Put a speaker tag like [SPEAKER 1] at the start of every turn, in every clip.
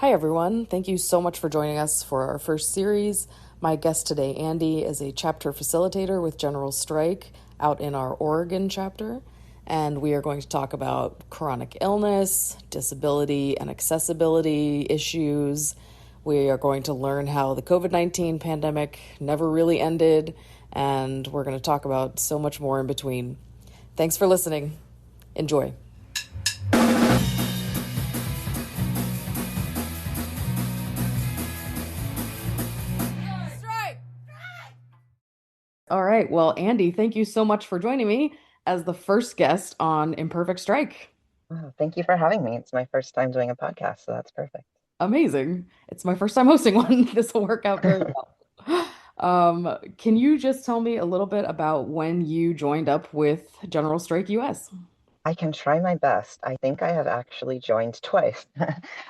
[SPEAKER 1] Hi, everyone. Thank you so much for joining us for our first series. My guest today, Andy, is a chapter facilitator with General Strike out in our Oregon chapter. And we are going to talk about chronic illness, disability, and accessibility issues. We are going to learn how the COVID-19 pandemic never really ended, and we're going to talk about so much more in between. Thanks for listening. Enjoy. All right. Well, Andy, thank you so much for joining me as the first guest on Imperfect Strike.
[SPEAKER 2] Oh, thank you for having me. It's my first time doing a podcast, so that's perfect.
[SPEAKER 1] Amazing. It's my first time hosting one. This will work out very well. Can you just tell me a little bit about when you joined up with General Strike US?
[SPEAKER 2] I can try my best. I think I have actually joined twice.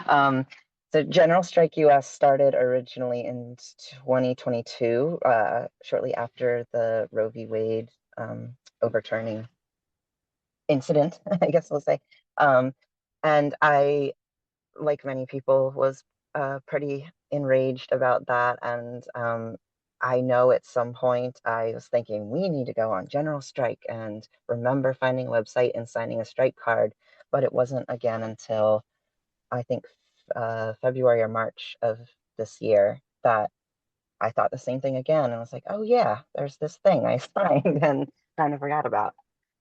[SPEAKER 2] Um, so General Strike US started originally in 2022, shortly after the Roe v. Wade overturning incident, I guess we'll say. Um, and I, like many people, was pretty enraged about that. And I know at some point I was thinking we need to go on general strike and remember finding a website and signing a strike card. But it wasn't again until I think February or March of this year that I thought the same thing again. And I was like, oh, yeah, there's this thing I signed and kind of forgot about.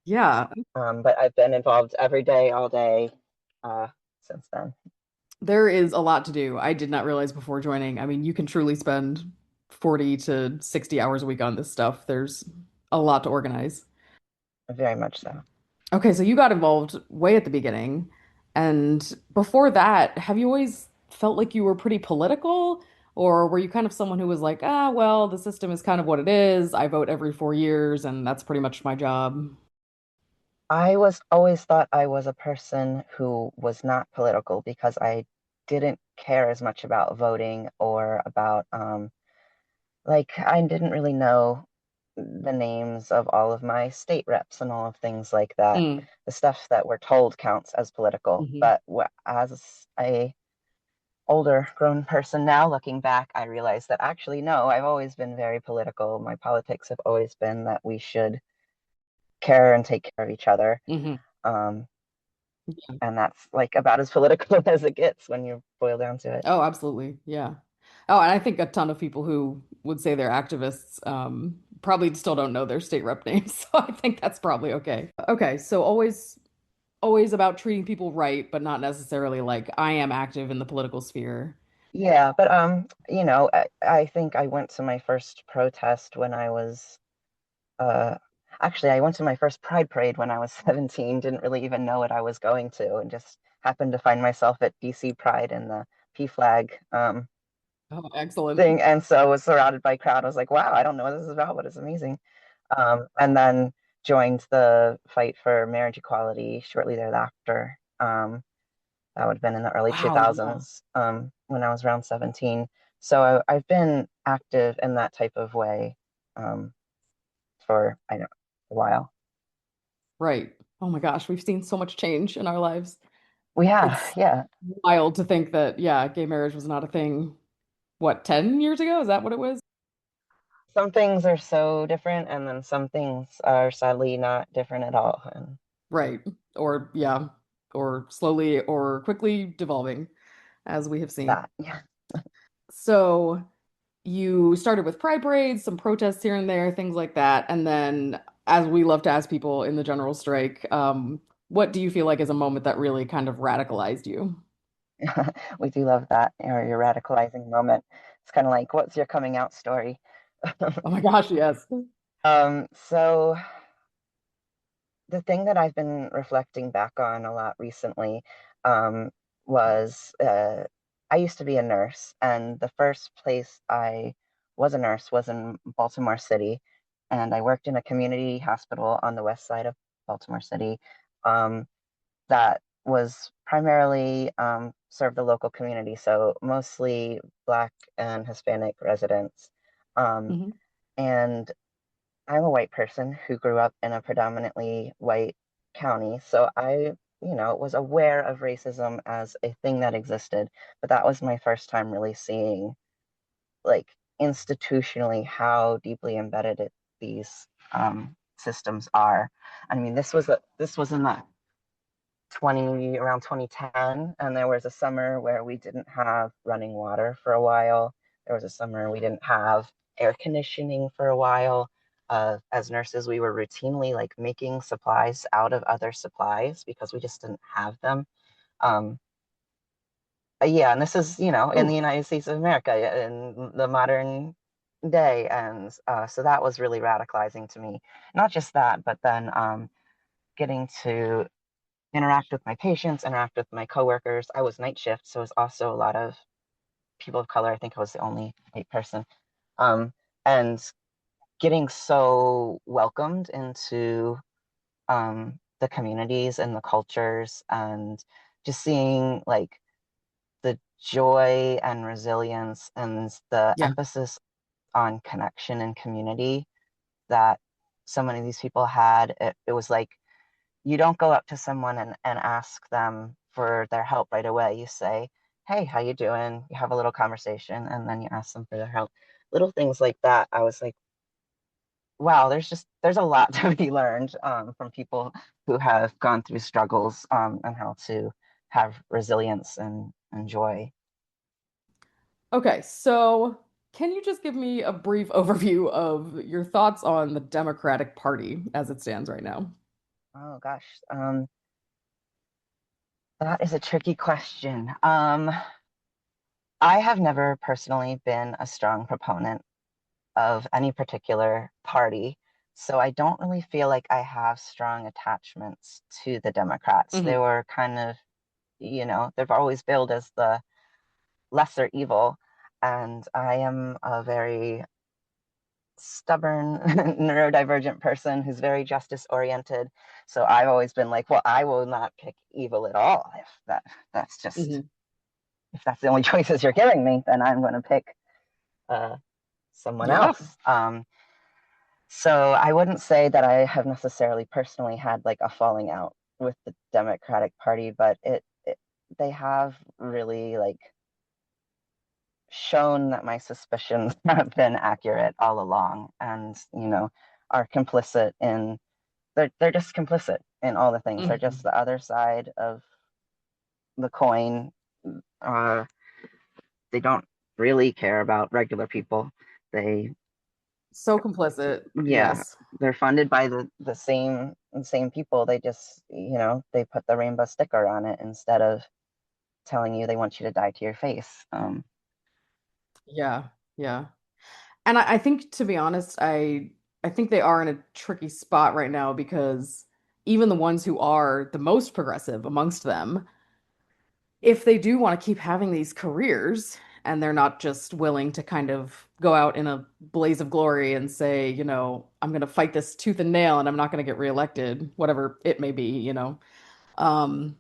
[SPEAKER 1] Yeah,
[SPEAKER 2] But I've been involved every day, all day uh, since then.
[SPEAKER 1] there is a lot to do. I did not realize before joining. I mean, you can truly spend 40 to 60 hours a week on this stuff. There's a lot to organize.
[SPEAKER 2] Very much so.
[SPEAKER 1] Okay, so you got involved way at the beginning. And before that, have you always felt like you were pretty political? Or were you kind of someone who was like, ah, well, the system is kind of what it is. I vote every 4 years, and that's pretty much my job.
[SPEAKER 2] I was always thought I was a person who was not political because I didn't care as much about voting or about like I didn't really know the names of all of my state reps and all of things like that.
[SPEAKER 1] Mm,
[SPEAKER 2] The stuff that we're told counts as political,
[SPEAKER 1] hmm.
[SPEAKER 2] but as a older grown person now looking back, I realize that actually no, I've always been very political. My politics have always been that we should care and take care of each other.
[SPEAKER 1] Hmm.
[SPEAKER 2] Um, and that's like about as political as it gets when you boil down to it.
[SPEAKER 1] Oh, absolutely. Yeah. Oh, and I think a ton of people who would say they're activists probably still don't know their state rep names. So I think that's probably okay. Okay, so always about treating people right, but not necessarily like I am active in the political sphere.
[SPEAKER 2] Yeah, but I think I went to my first protest when I was uh actually I went to my first Pride parade when I was 17, didn't really even know what I was going to, and just happened to find myself at DC Pride in the P flag
[SPEAKER 1] Oh, excellent.
[SPEAKER 2] thing, and so I was surrounded by crowd. I was like, wow, I don't know what this is about, but it's amazing. And then joined the fight for marriage equality shortly thereafter. That would have been in the early
[SPEAKER 1] Wow, yeah.
[SPEAKER 2] 2000s, when I was around 17. So I've been active in that type of way um, for I don't know, a while.
[SPEAKER 1] Right. Oh my gosh, we've seen so much change in our lives.
[SPEAKER 2] We have,
[SPEAKER 1] It's
[SPEAKER 2] yeah.
[SPEAKER 1] wild to think that, yeah, gay marriage was not a thing, what, 10 years ago? Is that what it was?
[SPEAKER 2] Some things are so different, and then some things are sadly not different at all. And
[SPEAKER 1] Right. Or, yeah, or slowly or quickly devolving, as we have seen.
[SPEAKER 2] that, yeah.
[SPEAKER 1] So you started with pride parades, some protests here and there, things like that. And then, as we love to ask people in the general strike, what do you feel like is a moment that really kind of radicalized you?
[SPEAKER 2] We do love that, or your radicalizing moment. It's kind of like, what's your coming out story?
[SPEAKER 1] Oh my gosh, yes.
[SPEAKER 2] So the thing that I've been reflecting back on a lot recently um, was I used to be a nurse, and the first place I was a nurse was in Baltimore City, and I worked in a community hospital on the west side of Baltimore City um, that was primarily served the local community, so mostly Black and Hispanic residents. Um,
[SPEAKER 1] Hmm.
[SPEAKER 2] and I'm a white person who grew up in a predominantly white county, so I was aware of racism as a thing that existed, but that was my first time really seeing, like, institutionally how deeply embedded these systems are. I mean, this was in the 2010, and there was a summer where we didn't have running water for a while. There was a summer we didn't have air conditioning for a while. As nurses, we were routinely like making supplies out of other supplies because we just didn't have them. Um, yeah, and this is, in the
[SPEAKER 1] Oof.
[SPEAKER 2] United States of America in the modern day. And so that was really radicalizing to me. Not just that, but then getting to interact with my patients, interact with my coworkers. I was night shift, so it was also a lot of people of color. I think I was the only white person. Um, and getting so welcomed into the communities and the cultures, and just seeing like the joy and resilience and the
[SPEAKER 1] Yeah.
[SPEAKER 2] emphasis on connection and community that so many of these people had. It was like you don't go up to someone and ask them for their help right away. You say, hey, how you doing? You have a little conversation, and then you ask them for their help. Little things like that. I was like, wow, there's a lot to be learned from people who have gone through struggles, and how to have resilience and joy.
[SPEAKER 1] Okay, so can you just give me a brief overview of your thoughts on the Democratic Party as it stands right now?
[SPEAKER 2] Oh gosh, that is a tricky question. I have never personally been a strong proponent of any particular party. So I don't really feel like I have strong attachments to the Democrats. They
[SPEAKER 1] Hmm.
[SPEAKER 2] were kind of, they've always billed as the lesser evil. And I am a very stubborn, neurodivergent person who's very justice oriented. So I've always been like, well, I will not pick evil at all. If that's just,
[SPEAKER 1] Hmm.
[SPEAKER 2] if that's the only choices you're giving me, then I'm going to pick uh, someone
[SPEAKER 1] Yeah.
[SPEAKER 2] else. So I wouldn't say that I have necessarily personally had like a falling out with the Democratic Party, but they have really like shown that my suspicions have been accurate all along, and are complicit in they're just complicit in all the things. They're just
[SPEAKER 1] Hmm.
[SPEAKER 2] the other side of the coin. Uh, they don't really care about regular people. They
[SPEAKER 1] So complicit.
[SPEAKER 2] Yeah,
[SPEAKER 1] Yes.
[SPEAKER 2] they're funded by the same people. They just, they put the rainbow sticker on it instead of telling you they want you to die to your face.
[SPEAKER 1] Yeah. Yeah. And I think, to be honest, I think they are in a tricky spot right now because even the ones who are the most progressive amongst them, if they do want to keep having these careers and they're not just willing to kind of go out in a blaze of glory and say, I'm going to fight this tooth and nail and I'm not going to get reelected, whatever it may be, um,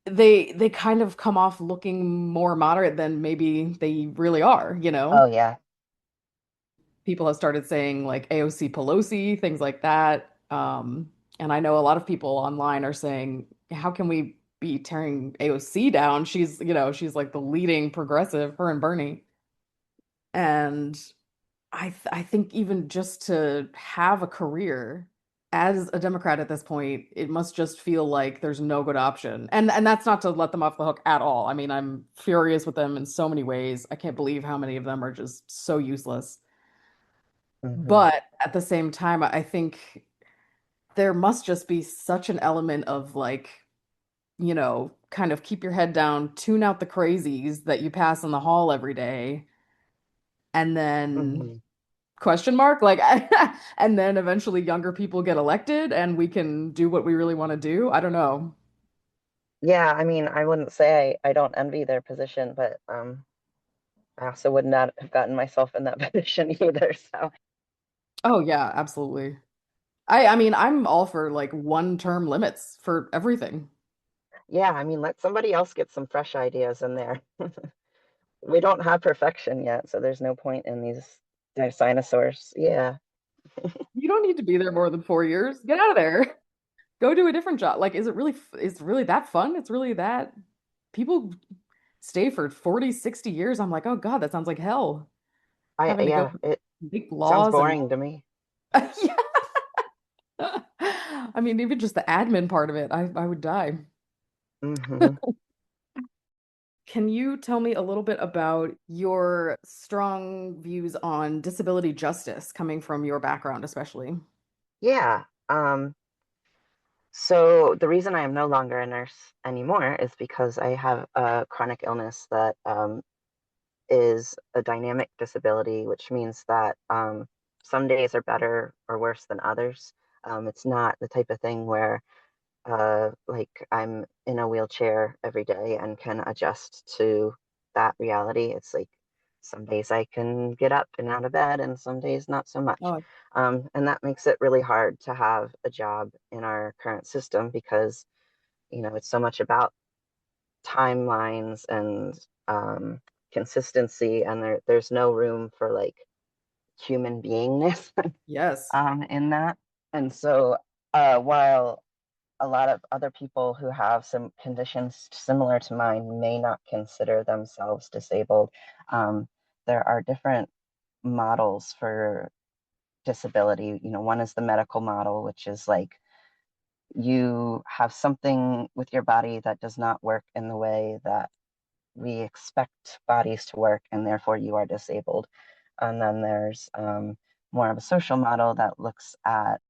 [SPEAKER 1] they kind of come off looking more moderate than maybe they really are.
[SPEAKER 2] Oh yeah.
[SPEAKER 1] People have started saying like AOC Pelosi, things like that. And I know a lot of people online are saying, how can we be tearing AOC down? She's like the leading progressive, her and Bernie. And I think even just to have a career as a Democrat at this point, it must just feel like there's no good option. And that's not to let them off the hook at all. I mean, I'm furious with them in so many ways. I can't believe how many of them are just so useless.
[SPEAKER 2] Hmm.
[SPEAKER 1] But at the same time, I think there must just be such an element of like, kind of keep your head down, tune out the crazies that you pass in the hall every day, and then
[SPEAKER 2] Hmm.
[SPEAKER 1] question mark, like, and then eventually younger people get elected and we can do what we really want to do. I don't know.
[SPEAKER 2] Yeah, I mean, I wouldn't say I don't envy their position, but I also would not have gotten myself in that position either. So
[SPEAKER 1] Oh yeah, absolutely. I mean, I'm all for like one term limits for everything.
[SPEAKER 2] yeah, I mean, let somebody else get some fresh ideas in there. We don't have perfection yet, so there's no point in these dinosaurs. Yeah.
[SPEAKER 1] You don't need to be there more than 4 years. Get out of there. Go do a different job. Like, is it really that fun? It's really that people stay for 40, 60 years. I'm like, oh God, that sounds like hell. Having to go
[SPEAKER 2] Yeah, it
[SPEAKER 1] make
[SPEAKER 2] sounds
[SPEAKER 1] laws and
[SPEAKER 2] boring to me.
[SPEAKER 1] yeah. I mean, even just the admin part of it, I would die.
[SPEAKER 2] Hmm.
[SPEAKER 1] Can you tell me a little bit about your strong views on disability justice coming from your background, especially?
[SPEAKER 2] Yeah. So the reason I am no longer a nurse anymore is because I have a chronic illness that is a dynamic disability, which means that some days are better or worse than others. It's not the type of thing where like I'm in a wheelchair every day and can adjust to that reality. It's like some days I can get up and out of bed, and some days not so much.
[SPEAKER 1] Oh,
[SPEAKER 2] And that makes it really hard to have a job in our current system because, it's so much about timelines and consistency, and there's no room for like human beingness
[SPEAKER 1] yes.
[SPEAKER 2] in that. And so, while a lot of other people who have some conditions similar to mine may not consider themselves disabled, um, there are different models for disability. One is the medical model, which is like you have something with your body that does not work in the way that we expect bodies to work, and therefore you are disabled. And then there's more of a social model that looks at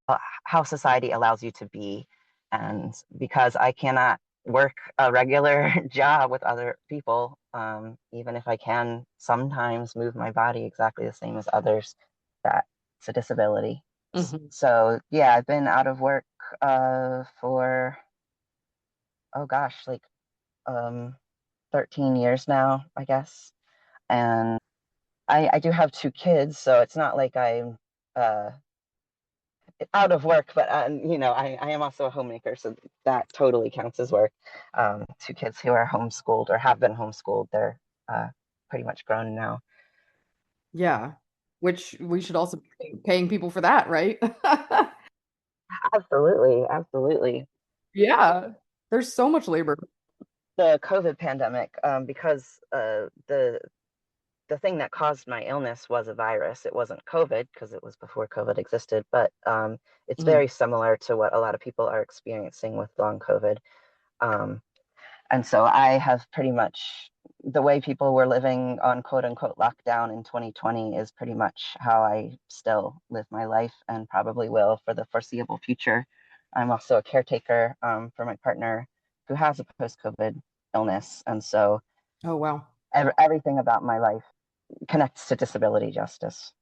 [SPEAKER 2] how society allows you to be. And because I cannot work a regular job with other people, even if I can sometimes move my body exactly the same as others, that's a disability.
[SPEAKER 1] Hmm.
[SPEAKER 2] So, yeah, I've been out of work for, oh gosh, like um, 13 years now, I guess. And I do have two kids, so it's not like I'm uh, out of work, but I am also a homemaker, so that totally counts as work. Two kids who are homeschooled or have been homeschooled, they're pretty much grown now.
[SPEAKER 1] Yeah. Which we should also be paying people for that, right?
[SPEAKER 2] Absolutely, absolutely.
[SPEAKER 1] Yeah. There's so much labor.
[SPEAKER 2] The COVID pandemic, because the thing that caused my illness was a virus. It wasn't COVID because it was before COVID existed, but it's
[SPEAKER 1] Mm.
[SPEAKER 2] very similar to what a lot of people are experiencing with long COVID. Um, and so I have pretty much the way people were living on quote unquote lockdown in 2020 is pretty much how I still live my life and probably will for the foreseeable future. I'm also a caretaker for my partner who has a post COVID illness. And so
[SPEAKER 1] Oh, wow.
[SPEAKER 2] everything about my life connects to disability justice.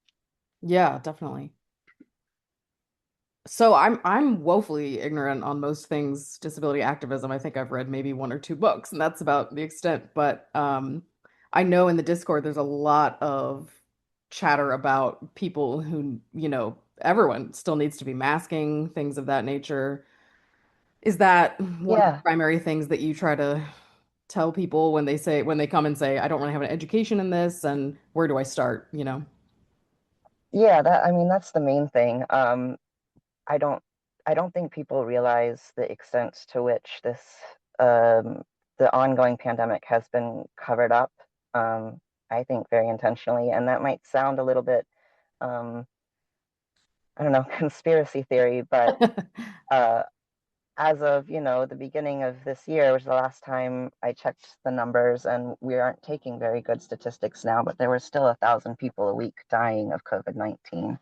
[SPEAKER 1] Yeah, definitely. So I'm woefully ignorant on most things disability activism. I think I've read maybe one or two books, and that's about the extent. But I know in the Discord there's a lot of chatter about people who, everyone still needs to be masking, things of that nature. Is that one of the
[SPEAKER 2] Yeah,
[SPEAKER 1] primary things that you try to tell people when they come and say, I don't really have an education in this, and where do I start,
[SPEAKER 2] yeah, I mean that's the main thing. I don't I don't think people realize the extent to which um, the ongoing pandemic has been covered up. Um, I think very intentionally, and that might sound a little bit um, I don't know, conspiracy theory, but uh, as of, the beginning of this year, which is the last time I checked the numbers, and we aren't taking very good statistics now, but there were still 1,000 people a week dying of COVID-19.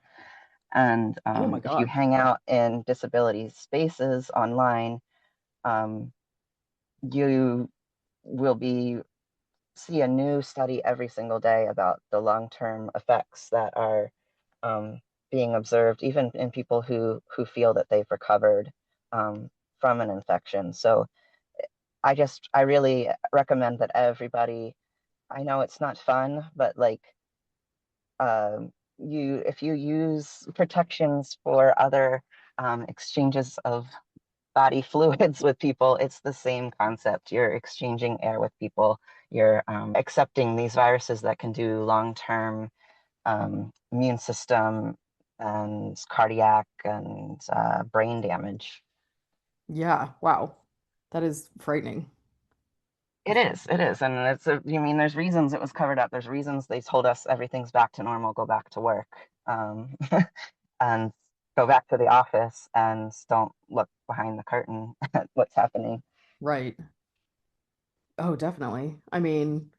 [SPEAKER 2] And
[SPEAKER 1] Oh my
[SPEAKER 2] if you
[SPEAKER 1] God.
[SPEAKER 2] hang out in disability spaces online, um, you will be see a new study every single day about the long-term effects that are um, being observed, even in people who feel that they've recovered from an infection. So I really recommend that everybody. I know it's not fun, but like if you use protections for other exchanges of body fluids with people, it's the same concept. You're exchanging air with people. You're accepting these viruses that can do long-term immune system and cardiac and brain damage.
[SPEAKER 1] Yeah, wow. That is frightening.
[SPEAKER 2] It is, and you mean, there's reasons it was covered up. There's reasons they told us everything's back to normal, go back to work, and go back to the office, and don't look behind the curtain at what's happening.
[SPEAKER 1] Right. Oh, definitely. I mean,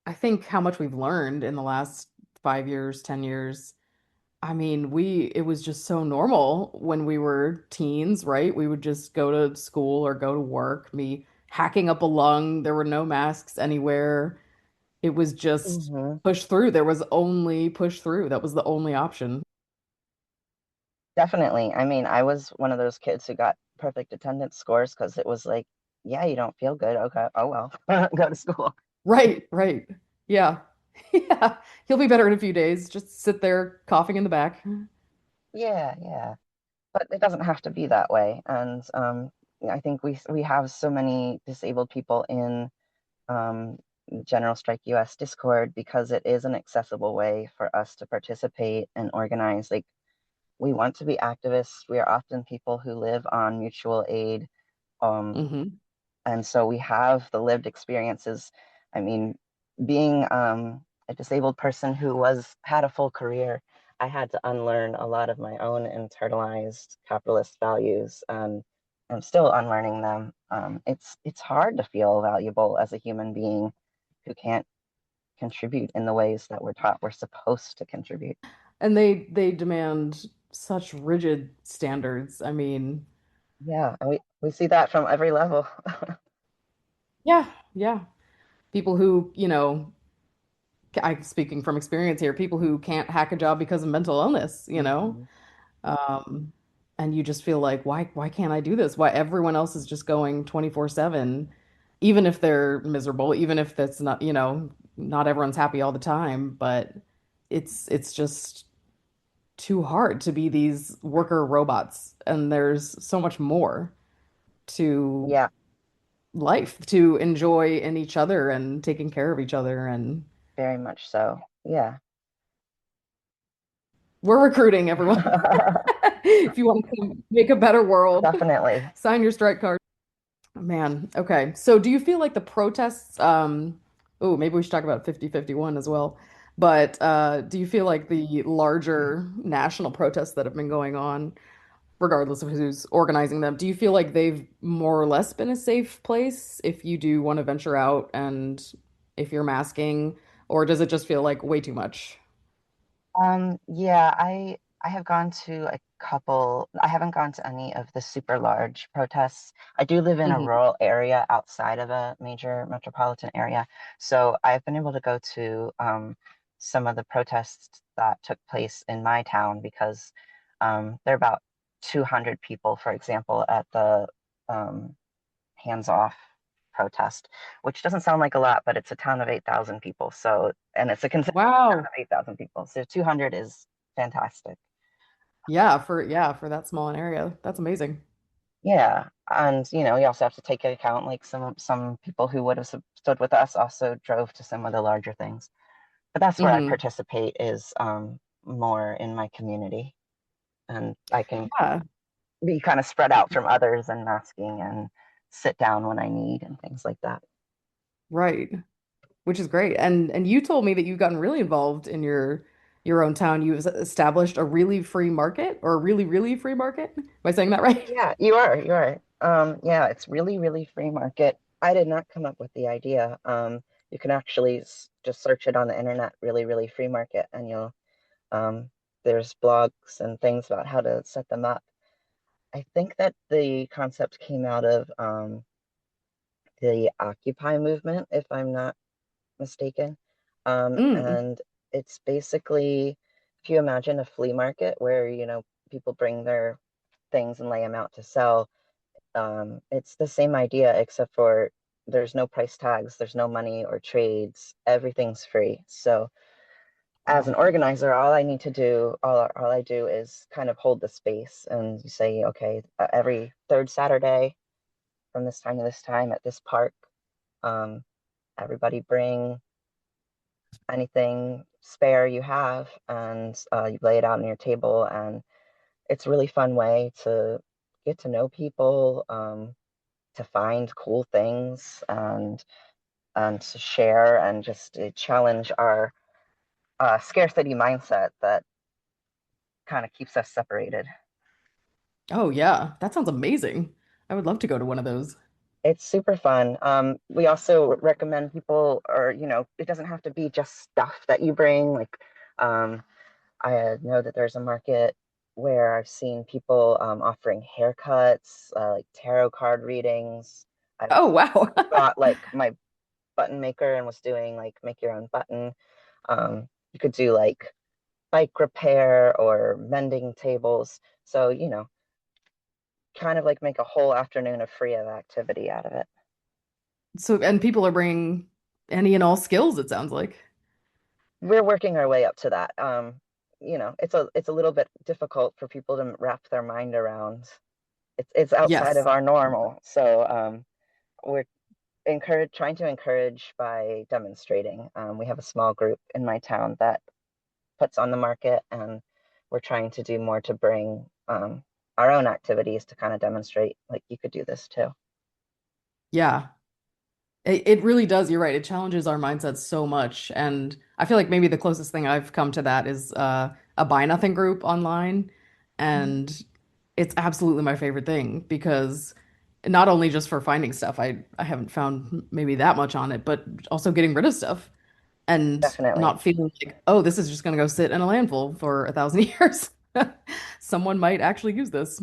[SPEAKER 1] I think how much we've learned in the last 5 years, 10 years. I mean, it was just so normal when we were teens, right? We would just go to school or go to work, me hacking up a lung. There were no masks anywhere. It was just
[SPEAKER 2] Hmm.
[SPEAKER 1] push through. There was only push through. That was the only option.
[SPEAKER 2] Definitely. I mean, I was one of those kids who got perfect attendance scores because it was like, yeah, you don't feel good. Okay, oh well, go to school.
[SPEAKER 1] Right, right. Yeah. Yeah. He'll be better in a few days. Just sit there coughing in the back.
[SPEAKER 2] Yeah, yeah. But it doesn't have to be that way. And I think we have so many disabled people in um, General Strike US Discord because it is an accessible way for us to participate and organize. Like, we want to be activists. We are often people who live on mutual aid. Um,
[SPEAKER 1] Hmm.
[SPEAKER 2] and so we have the lived experiences. I mean, being a disabled person who was had a full career, I had to unlearn a lot of my own internalized capitalist values, and I'm still unlearning them. It's hard to feel valuable as a human being who can't contribute in the ways that we're taught we're supposed to contribute.
[SPEAKER 1] And they demand such rigid standards. I mean,
[SPEAKER 2] Yeah, and we see that from every level.
[SPEAKER 1] yeah, yeah. People who, I speaking from experience here, people who can't hack a. Because of mental illness.
[SPEAKER 2] Hmm.
[SPEAKER 1] Um, and you just feel like, why can't I do this? Why everyone else is just going 24/7, even if they're miserable, even if that's not everyone's happy all the time, but it's just too hard to be these worker robots. And there's so much more to
[SPEAKER 2] Yeah,
[SPEAKER 1] life to enjoy in each other and taking care of each other. And
[SPEAKER 2] very much so. Yeah.
[SPEAKER 1] we're recruiting everyone. If you want to make a better world,
[SPEAKER 2] Definitely.
[SPEAKER 1] sign your strike card. Man, okay. So do you feel like the protests, oh, maybe we should talk about 50-51 as well. But do you feel like the larger national protests that have been going on, regardless of who's organizing them, do you feel like they've more or less been a safe place if you do want to venture out and if you're masking, or does it just feel like way too much?
[SPEAKER 2] Yeah, I have gone to a couple. I haven't gone to any of the super large protests. I do live in a
[SPEAKER 1] Hmm.
[SPEAKER 2] rural area outside of a major metropolitan area, so I've been able to go to some of the protests that took place in my town because there are about 200 people, for example, at the um, hands off protest, which doesn't sound like a lot, but it's a town of 8,000 people. So, and it's a consistent town
[SPEAKER 1] Wow.
[SPEAKER 2] of 8,000 people. So 200 is fantastic.
[SPEAKER 1] Yeah, for that small an area. That's amazing.
[SPEAKER 2] Yeah. And, you also have to take into account like some people who would have stood with us also drove to some of the larger things. But that's where I
[SPEAKER 1] Hmm.
[SPEAKER 2] participate is more in my community. And I can
[SPEAKER 1] Yeah,
[SPEAKER 2] be kind of spread out from others and masking and sit down when I need and things like that.
[SPEAKER 1] right. Which is great. And you told me that you've gotten really involved in your own town. You've established a really free market or a really, really free market. Am I saying that right?
[SPEAKER 2] Yeah, you are. You are. Yeah, it's really, really free market. I did not come up with the idea. You can actually just search it on the internet, really, really free market, and um, there's blogs and things about how to set them up. I think that the concept came out of the Occupy movement, if I'm not mistaken.
[SPEAKER 1] Mm.
[SPEAKER 2] And it's basically, if you imagine a flea market where, people bring their things and lay them out to sell. It's the same idea, except for there's no price tags, there's no money or trades, everything's free. So as an
[SPEAKER 1] Wow.
[SPEAKER 2] organizer, all I need to do, all I do is kind of hold the space, and you say, okay, every third Saturday from this time to this time at this park, um, everybody bring anything spare you have, and you lay it out on your table, and it's a really fun way to get to know people, to find cool things and to share and just to challenge our scarcity mindset that kind of keeps us separated.
[SPEAKER 1] Oh yeah, that sounds amazing. I would love to go to one of those.
[SPEAKER 2] It's super fun. We also recommend people, or it doesn't have to be just stuff that you bring. Like, I know that there's a market where I've seen people offering haircuts, like tarot card readings. I've
[SPEAKER 1] Oh wow.
[SPEAKER 2] brought like my button maker and was doing like make your own button. You could do like bike repair or mending tables. So, kind of like make a whole afternoon of free of activity out of it.
[SPEAKER 1] So, and people are bringing any and all skills, it sounds like.
[SPEAKER 2] We're working our way up to that. It's a little bit difficult for people to wrap their mind around. It's outside of
[SPEAKER 1] Yes.
[SPEAKER 2] our normal. So we're trying to encourage by demonstrating. We have a small group in my town that puts on the market, and we're trying to do more to bring our own activities to kind of demonstrate like you could do this too.
[SPEAKER 1] Yeah. It really does. You're right. It challenges our mindsets so much. And I feel like maybe the closest thing I've come to that is a buy nothing group online.
[SPEAKER 2] Mhm.
[SPEAKER 1] And it's absolutely my favorite thing because not only just for finding stuff, I haven't found maybe that much on it, but also getting rid of stuff and
[SPEAKER 2] Definitely.
[SPEAKER 1] not feeling like, oh, this is just going to go sit in a landfill for 1,000 years. Someone might actually use this.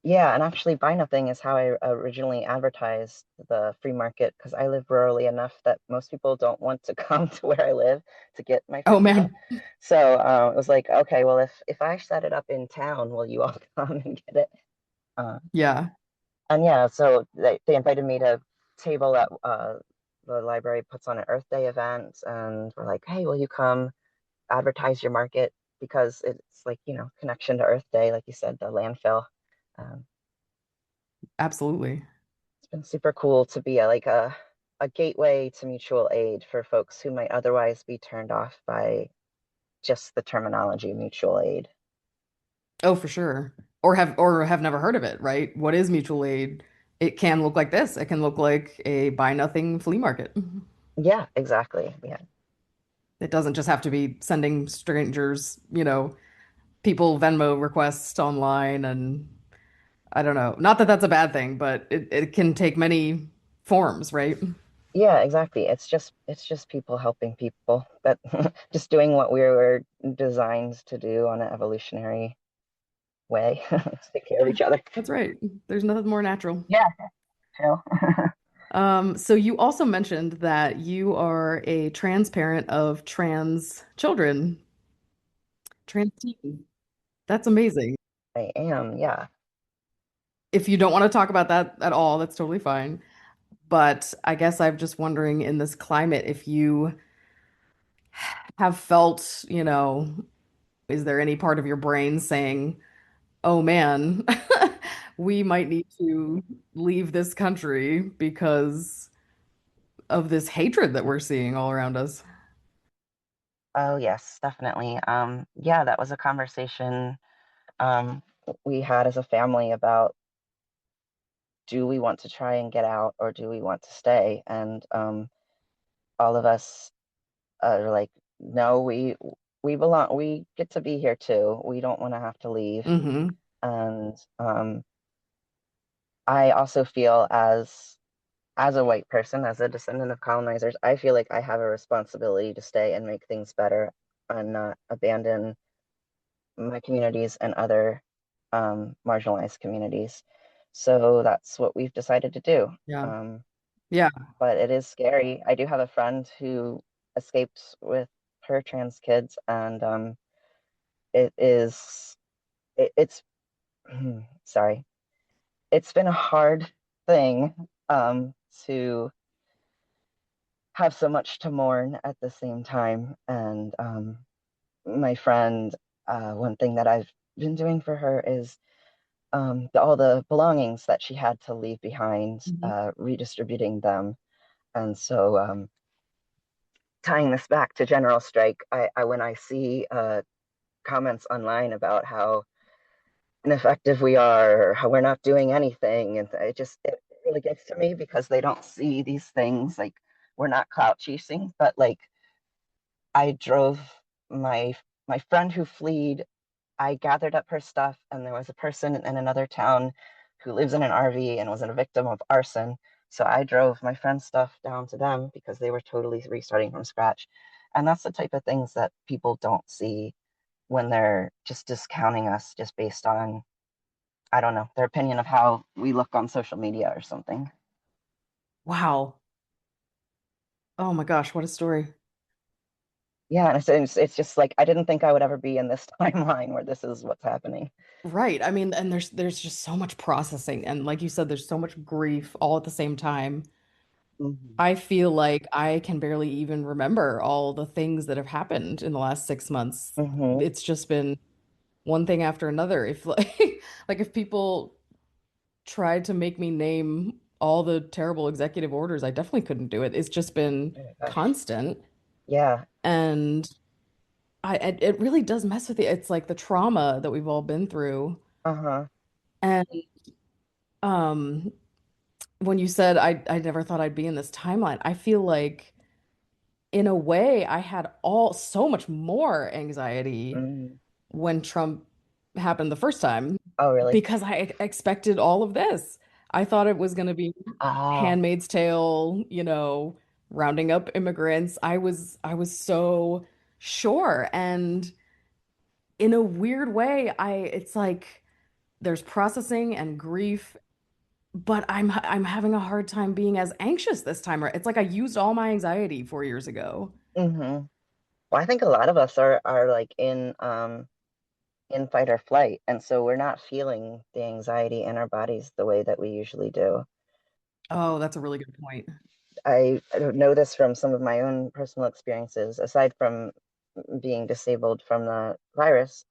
[SPEAKER 2] Yeah, and actually, Buy Nothing is how I originally advertised the free market because I live rurally enough that most people don't want to come to where I live to get my free
[SPEAKER 1] Oh
[SPEAKER 2] stuff.
[SPEAKER 1] man.
[SPEAKER 2] So it was like, okay, well, if I set it up in town, will you all come and get it? Uh,
[SPEAKER 1] Yeah,
[SPEAKER 2] and yeah, so they invited me to table at the library puts on an Earth Day event, and we're like, hey, will you come advertise your market because it's like connection to Earth Day, like you said, the landfill. Um,
[SPEAKER 1] absolutely.
[SPEAKER 2] it's been super cool to be a gateway to mutual aid for folks who might otherwise be turned off by just the terminology mutual aid.
[SPEAKER 1] Oh, for sure. Or have never heard of it, right? What is mutual aid? It can look like this. It can look like a buy nothing flea market.
[SPEAKER 2] Yeah, exactly. Yeah.
[SPEAKER 1] It doesn't just have to be sending strangers, people Venmo requests online and I don't know. Not that that's a bad thing, but it can take many forms, right?
[SPEAKER 2] Yeah, exactly. It's just people helping people that just doing what we were designed to do on an evolutionary way. Take care of
[SPEAKER 1] Yeah,
[SPEAKER 2] each other.
[SPEAKER 1] that's right. There's nothing more natural.
[SPEAKER 2] Yeah, chill.
[SPEAKER 1] So you also mentioned that you are a trans parent of trans children, trans teens. That's amazing.
[SPEAKER 2] I am, yeah.
[SPEAKER 1] If you don't want to talk about that at all, that's totally fine. But I guess I'm just wondering in this climate if you have felt, is there any part of your brain saying, oh man, we might need to leave this country because of this hatred that we're seeing all around us?
[SPEAKER 2] Oh, yes, definitely. Yeah, that was a conversation um, we had as a family about do we want to try and get out or do we want to stay? And all of us are like, no, we belong. We get to be here too. We don't want to have to leave.
[SPEAKER 1] Hmm.
[SPEAKER 2] And I also feel as a white person, as a descendant of colonizers, I feel like I have a responsibility to stay and make things better and not abandon my communities and other marginalized communities. So that's what we've decided to do.
[SPEAKER 1] Yeah.
[SPEAKER 2] Um,
[SPEAKER 1] Yeah.
[SPEAKER 2] but it is scary. I do have a friend who escaped with her trans kids, and it is it's sorry. It's been a hard thing to have so much to mourn at the same time. And my friend, one thing that I've been doing for her is all the belongings that she had to leave behind,
[SPEAKER 1] Mhm.
[SPEAKER 2] redistributing them. And so, tying this back to general strike, I when I see comments online about how ineffective we are, or how we're not doing anything. And it really gets to me because they don't see these things. Like, we're not clout chasing, but like, I drove my my friend who fled. I gathered up her stuff, and there was a person in another town who lives in an RV and was a victim of arson. So I drove my friend's stuff down to them because they were totally restarting from scratch. And that's the type of things that people don't see when they're just discounting us just based on, I don't know, their opinion of how we look on social media or something.
[SPEAKER 1] Wow. Oh my gosh, what a story.
[SPEAKER 2] Yeah, and it's just like I didn't think I would ever be in this timeline where this is what's happening.
[SPEAKER 1] Right. I mean, and there's just so much processing and like you said there's so much grief all at the same time.
[SPEAKER 2] Hmm.
[SPEAKER 1] I feel like I can barely even remember all the things that have happened in the last 6 months.
[SPEAKER 2] Hmm.
[SPEAKER 1] It's just been one thing after another. If like like if people tried to make me name all the terrible executive orders, I definitely couldn't do it. It's just been
[SPEAKER 2] Oh my gosh.
[SPEAKER 1] constant
[SPEAKER 2] Yeah.
[SPEAKER 1] and it really does mess with you. It's like the trauma that we've all been through.
[SPEAKER 2] Uh-huh.
[SPEAKER 1] And um when you said I never thought I'd be in this timeline, I feel like in a way I had all so much more anxiety
[SPEAKER 2] Mm.
[SPEAKER 1] when Trump happened the first time
[SPEAKER 2] Oh, really?
[SPEAKER 1] because I expected all of this. I thought it was going to be
[SPEAKER 2] Oh.
[SPEAKER 1] Handmaid's Tale, rounding up immigrants. I was so sure. And in a weird way, it's like there's processing and grief, but I'm having a hard time being as anxious this time. It's like I used all my anxiety 4 years ago.
[SPEAKER 2] Hmm. Well, I think a lot of us are like in fight or flight, and so we're not feeling the anxiety in our bodies the way that we usually do.
[SPEAKER 1] Oh, that's a really good point.
[SPEAKER 2] I don't know this from some of my own personal experiences, aside from being disabled from the virus.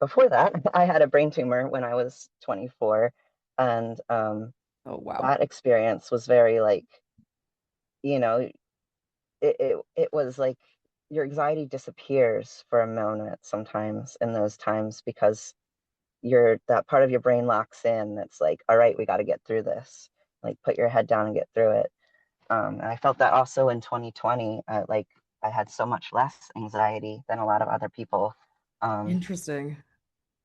[SPEAKER 2] Before that, I had a brain tumor when I was 24, and
[SPEAKER 1] Oh, wow.
[SPEAKER 2] that experience was very like, you know, it was like your anxiety disappears for a moment sometimes in those times because that part of your brain locks in. It's like, all right, we got to get through this. Like, put your head down and get through it. And I felt that also in 2020. Like, I had so much less anxiety than a lot of other people, um,
[SPEAKER 1] Interesting.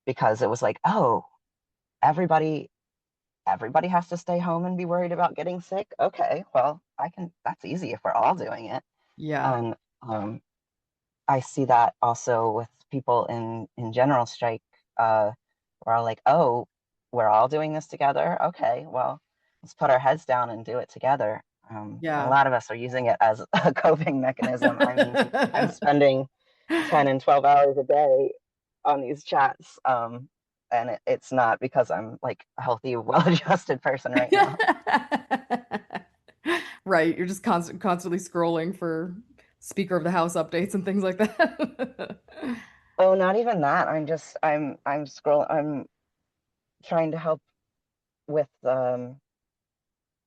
[SPEAKER 2] because it was like, oh, everybody everybody has to stay home and be worried about getting sick. Okay, well, I can. That's easy if we're all doing it.
[SPEAKER 1] Yeah.
[SPEAKER 2] And I see that also with people in general strike. We're all like, oh, we're all doing this together. Okay, well, let's put our heads down and do it together. And a
[SPEAKER 1] Yeah.
[SPEAKER 2] lot of us are using it as a coping mechanism. I mean, I'm spending 10 and 12 hours a day on these chats. And it's not because I'm like a healthy, well-adjusted person right now.
[SPEAKER 1] Right. You're just constantly scrolling for Speaker of the House updates and things like that.
[SPEAKER 2] Oh, not even that. I'm trying to help with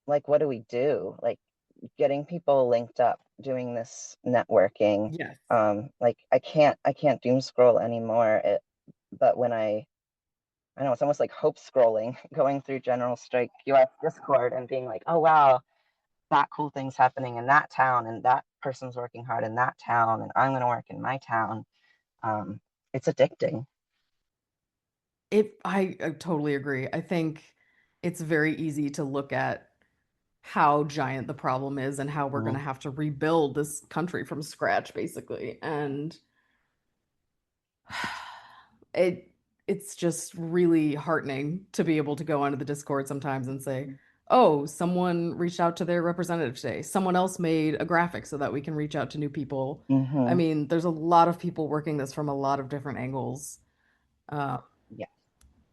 [SPEAKER 2] like, what do we do? Like, getting people linked up, doing this networking.
[SPEAKER 1] Yes.
[SPEAKER 2] Like, I can't doom scroll anymore. But when I know it's almost like hope scrolling, going through General Strike US Discord and being like, oh wow, that cool thing's happening in that town, and that person's working hard in that town, and I'm gonna work in my town. Um, it's addicting.
[SPEAKER 1] I totally agree. I think it's very easy to look at how giant the problem is and how we're going to
[SPEAKER 2] Mhm.
[SPEAKER 1] have to rebuild this country from scratch, basically. And it it's just really heartening to be able to go onto the Discord sometimes and say, "Oh, someone reached out to their representative today. Someone else made a graphic so that we can reach out to new people." I
[SPEAKER 2] Hmm.
[SPEAKER 1] mean, there's a lot of people working this from a lot of different angles. Uh,
[SPEAKER 2] Yeah.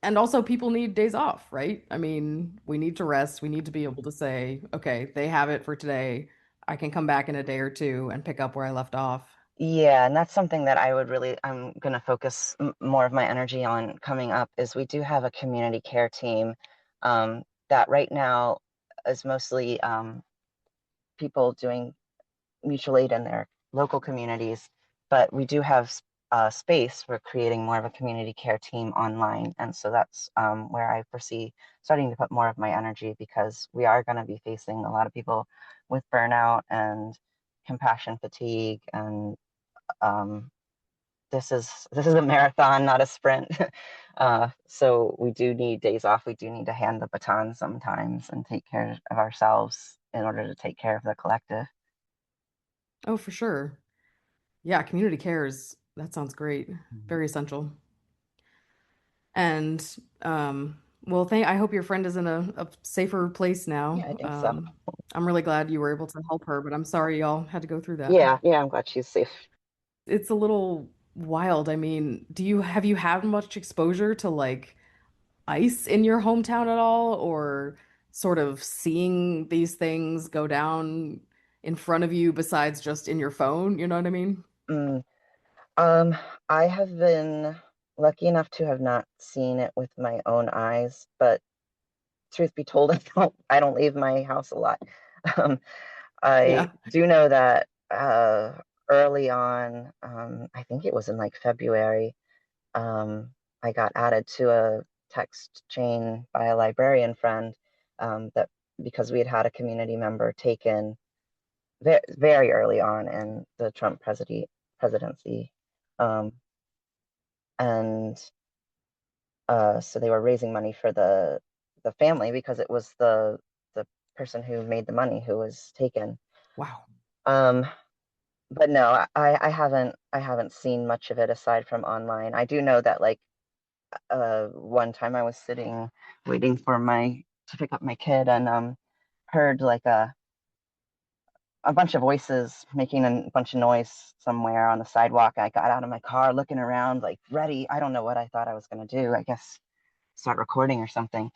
[SPEAKER 1] and also, people need days off, right? I mean, we need to rest. We need to be able to say, okay, they have it for today. I can come back in a day or two and pick up where I left off.
[SPEAKER 2] Yeah, and that's something that I'm going to focus more of my energy on coming up is we do have a community care team, that right now is mostly people doing mutual aid in their local communities, but we do have space, we're creating more of a community care team online. And so that's where I foresee starting to put more of my energy, because we are going to be facing a lot of people with burnout and compassion fatigue. And um, this is a marathon, not a sprint. So we do need days off. We do need to hand the baton sometimes and take care of ourselves in order to take care of the collective.
[SPEAKER 1] Oh, for sure. Yeah, community cares. That sounds great.
[SPEAKER 2] Mhm.
[SPEAKER 1] Very essential. And well, I hope your friend is in a safer place
[SPEAKER 2] Yeah,
[SPEAKER 1] now.
[SPEAKER 2] I think so.
[SPEAKER 1] I'm really glad you were able to help her, but I'm sorry y'all had to go through that.
[SPEAKER 2] Yeah, yeah, I'm glad she's safe.
[SPEAKER 1] It's a little wild. I mean, have you had much exposure to like ice in your hometown at all, or sort of seeing these things go down in front of you besides just in your phone? You know what I mean?
[SPEAKER 2] Mm. Um, I have been lucky enough to have not seen it with my own eyes, but truth be told, I don't leave my house a lot. Um, I
[SPEAKER 1] Yeah.
[SPEAKER 2] do know that early on, I think it was in like February, um, I got added to a text chain by a librarian friend, that because we had had a community member taken very early on in the Trump presidency. Um, and so they were raising money for the family, because it was the person who made the money who was taken.
[SPEAKER 1] Wow.
[SPEAKER 2] Um, but no, I haven't seen much of it aside from online. I do know that, like, one time I was sitting waiting for my to pick up my kid, and heard like a bunch of voices making a bunch of noise somewhere on the sidewalk. I got out of my car looking around, like, ready. I don't know what I thought I was going to do. I guess start recording or something.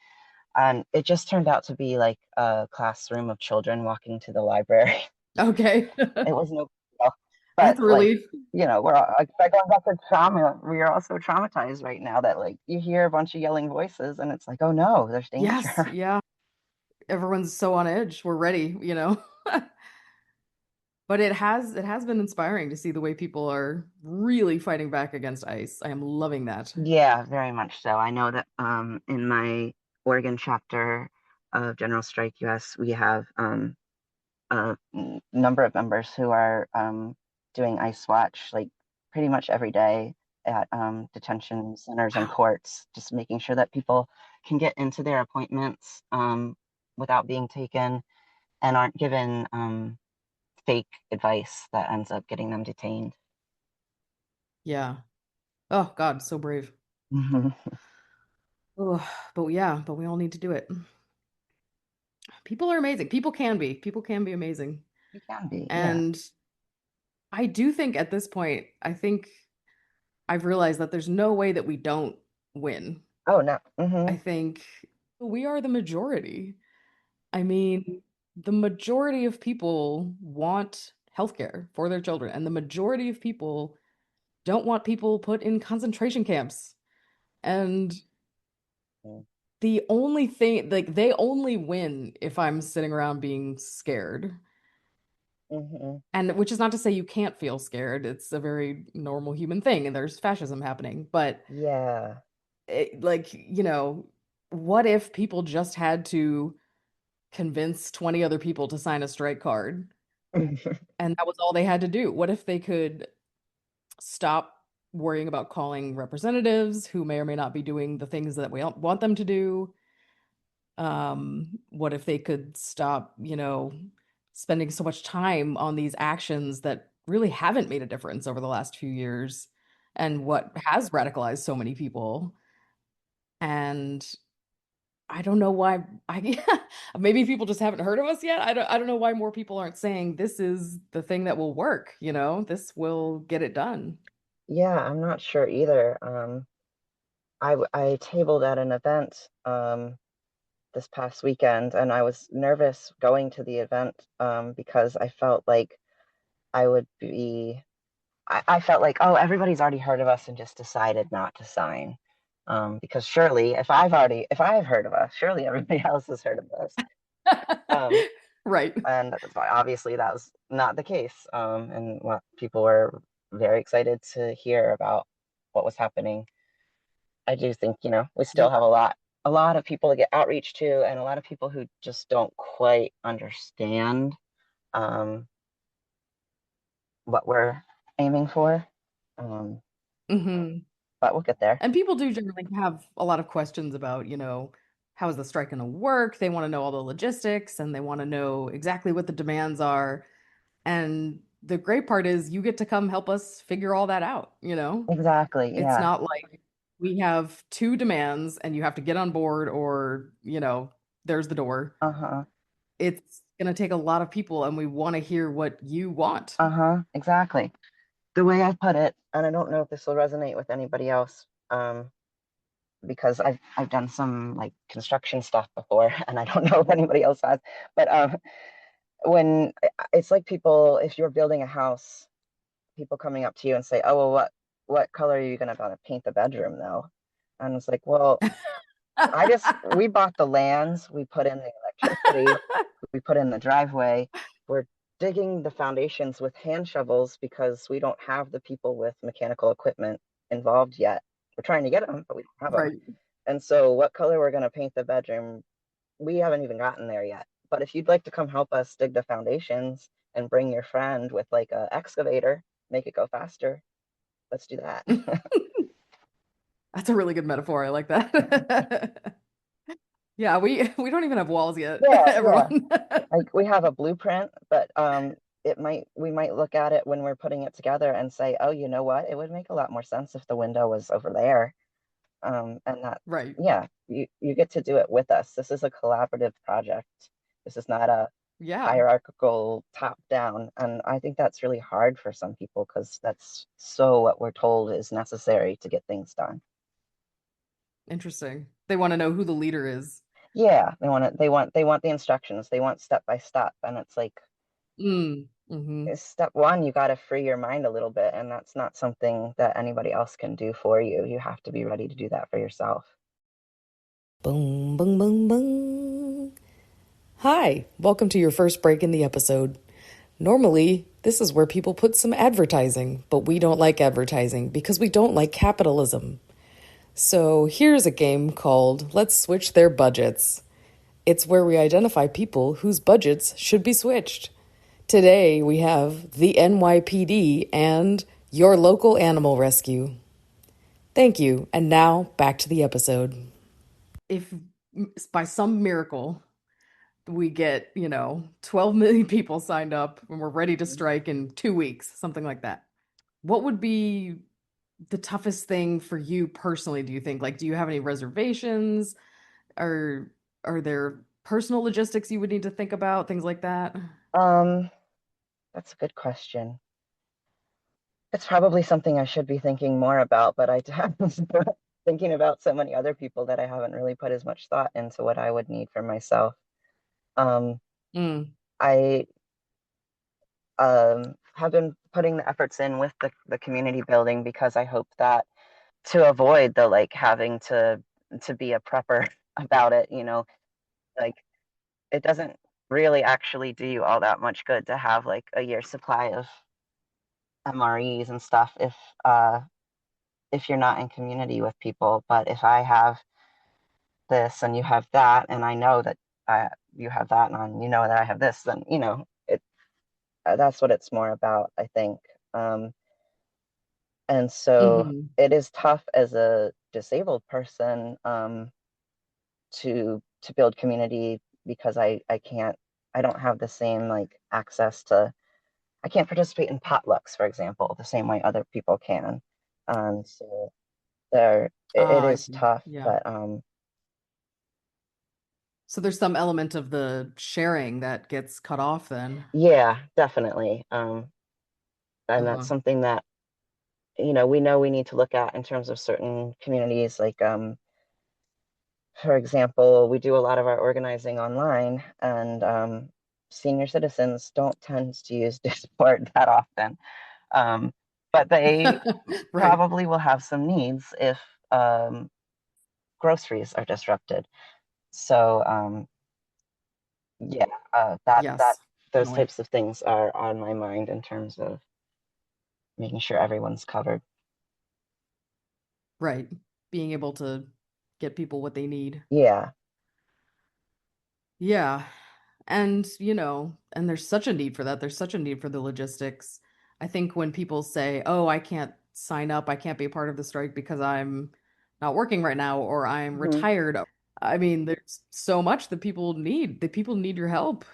[SPEAKER 2] And it just turned out to be like a classroom of children walking to the library.
[SPEAKER 1] Okay.
[SPEAKER 2] It was no big deal.
[SPEAKER 1] That's
[SPEAKER 2] But
[SPEAKER 1] a
[SPEAKER 2] like,
[SPEAKER 1] relief.
[SPEAKER 2] we're all, like, by going back to trauma, we are all so traumatized right now that, like, you hear a bunch of yelling voices and it's like, oh no, there's
[SPEAKER 1] Yes.
[SPEAKER 2] danger.
[SPEAKER 1] Yeah. Everyone's so on edge. We're ready, you know. But it has been inspiring to see the way people are really fighting back against ICE. I am loving that.
[SPEAKER 2] Yeah, very much so. I know that in my Oregon chapter of General Strike US, we have a number of members who are doing ICE watch, like, pretty much every day at detention centers and
[SPEAKER 1] Wow.
[SPEAKER 2] courts, just making sure that people can get into their appointments without being taken, and aren't given fake advice that ends up getting them detained.
[SPEAKER 1] Yeah. Oh God, so brave.
[SPEAKER 2] Mhm.
[SPEAKER 1] Oh, but yeah, but we all need to do it. People are amazing. People can be. People can be amazing.
[SPEAKER 2] You can be, yeah.
[SPEAKER 1] And I do think at this point, I think I've realized that there's no way that we don't win.
[SPEAKER 2] Oh no.
[SPEAKER 1] I
[SPEAKER 2] Hmm.
[SPEAKER 1] think we are the majority. I mean, the majority of people want healthcare for their children, and the majority of people don't want people put in concentration camps. And the only thing, like, they only win if I'm sitting around being scared.
[SPEAKER 2] Hmm.
[SPEAKER 1] And which is not to say you can't feel scared. It's a very normal human thing, and there's fascism happening. But
[SPEAKER 2] Yeah.
[SPEAKER 1] like, what if people just had to convince 20 other people to sign a strike card and that was all they had to do? What if they could stop worrying about calling representatives who may or may not be doing the things that we want them to do? What if they could stop, spending so much time on these actions that really haven't made a difference over the last few years and what has radicalized so many people? And I don't know why maybe people just haven't heard of us yet. I don't know why more people aren't saying this is the thing that will work, this will get it done.
[SPEAKER 2] Yeah, I'm not sure either. I tabled at an event this past weekend, and I was nervous going to the event, because I felt like I would be I felt like, oh, everybody's already heard of us and just decided not to sign. Because surely, if I've heard of us, surely everybody else has heard of us. Um,
[SPEAKER 1] Right.
[SPEAKER 2] and obviously that was not the case. And what people were very excited to hear about what was happening. I do think, we still
[SPEAKER 1] Yeah.
[SPEAKER 2] have a lot of people to get outreach to, and a lot of people who just don't quite understand um, what we're aiming for. Um,
[SPEAKER 1] Hmm.
[SPEAKER 2] but we'll get there.
[SPEAKER 1] And people do generally have a lot of questions about, how is the strike going to work? They want to know all the logistics and they want to know exactly what the demands are. And the great part is you get to come help us figure all that out.
[SPEAKER 2] Exactly.
[SPEAKER 1] It's
[SPEAKER 2] Yeah.
[SPEAKER 1] not like we have two demands and you have to get on board or, there's the door.
[SPEAKER 2] Uh-huh.
[SPEAKER 1] It's going to take a lot of people and we want to hear what you want.
[SPEAKER 2] Uh-huh. Exactly. The way I put it, and I don't know if this will resonate with anybody else, because I've done some like construction stuff before, and I don't know if anybody else has, but when it's like people, if you're building a house, people coming up to you and say, "Oh, well, what color are you gonna paint the bedroom though?" And it's like, well, we bought the lands, we put in the electricity, we put in the driveway. We're digging the foundations with hand shovels because we don't have the people with mechanical equipment involved yet. We're trying to get them, but we don't have them.
[SPEAKER 1] Right.
[SPEAKER 2] And so, what color we're going to paint the bedroom, we haven't even gotten there yet. But if you'd like to come help us dig the foundations and bring your friend with like a excavator, make it go faster, let's do that.
[SPEAKER 1] That's a really good metaphor. I like that. Yeah, we don't even have walls yet,
[SPEAKER 2] Yeah, yeah.
[SPEAKER 1] everyone.
[SPEAKER 2] Like we have a blueprint, but we might look at it when we're putting it together and say, oh, you know what? It would make a lot more sense if the window was over there. And that,
[SPEAKER 1] Right.
[SPEAKER 2] yeah, you get to do it with us. This is a collaborative project. This is not a
[SPEAKER 1] Yeah.
[SPEAKER 2] hierarchical top down. And I think that's really hard for some people because that's so what we're told is necessary to get things done.
[SPEAKER 1] Interesting. They want to know who the leader is.
[SPEAKER 2] Yeah, they want the instructions. They want step by step. And it's like
[SPEAKER 1] Mm. Hmm.
[SPEAKER 2] step one, you got to free your mind a little bit, and that's not something that anybody else can do for you. You have to be ready to do that for yourself.
[SPEAKER 1] Boom, boom, boom, boom. Hi, welcome to your first break in the episode. Normally, this is where people put some advertising, but we don't like advertising because we don't like capitalism. So here's a game called Let's Switch Their Budgets. It's where we identify people whose budgets should be switched. Today we have the NYPD and your local animal rescue. Thank you, and now back to the episode. If by some miracle we get, 12 million people signed up and we're ready to strike in 2 weeks, something like that, what would be the toughest thing for you personally, do you think? Like, do you have any reservations? Or are there personal logistics you would need to think about, things like that?
[SPEAKER 2] Um, that's a good question. It's probably something I should be thinking more about, but I have thinking about so many other people that I haven't really put as much thought into what I would need for myself. Um,
[SPEAKER 1] Mm.
[SPEAKER 2] I have been putting the efforts in with the community building because I hope that to avoid the like having to be a prepper about it, like it doesn't really actually do you all that much good to have like a year's supply of MREs and stuff if you're not in community with people. But if I have this and you have that, and I know that you have that, and you know that I have this, then it that's what it's more about, I think. And so
[SPEAKER 1] Hmm.
[SPEAKER 2] it is tough as a disabled person to build community because I don't have the same like access to I can't participate in potlucks, for example, the same way other people can. So it
[SPEAKER 1] I
[SPEAKER 2] is
[SPEAKER 1] see.
[SPEAKER 2] tough,
[SPEAKER 1] Yeah.
[SPEAKER 2] but
[SPEAKER 1] So there's some element of the sharing that gets cut off then.
[SPEAKER 2] yeah, definitely. And that's
[SPEAKER 1] Uh-huh.
[SPEAKER 2] something that we know we need to look at in terms of certain communities. Like, for example, we do a lot of our organizing online, and senior citizens don't tend to use Discord that often. Um, but they
[SPEAKER 1] Right.
[SPEAKER 2] probably will have some needs if um, groceries are disrupted. So yeah, that
[SPEAKER 1] Yes,
[SPEAKER 2] those
[SPEAKER 1] definitely.
[SPEAKER 2] types of things are on my mind in terms of making sure everyone's covered.
[SPEAKER 1] Right. Being able to get people what they need.
[SPEAKER 2] Yeah.
[SPEAKER 1] Yeah. And, and there's such a need for that. There's such a need for the logistics. I think when people say, "Oh, I can't sign up, I can't be a part of the strike because I'm not working right now or I'm
[SPEAKER 2] Mhm.
[SPEAKER 1] retired." I mean, there's so much that people need. That people need your help.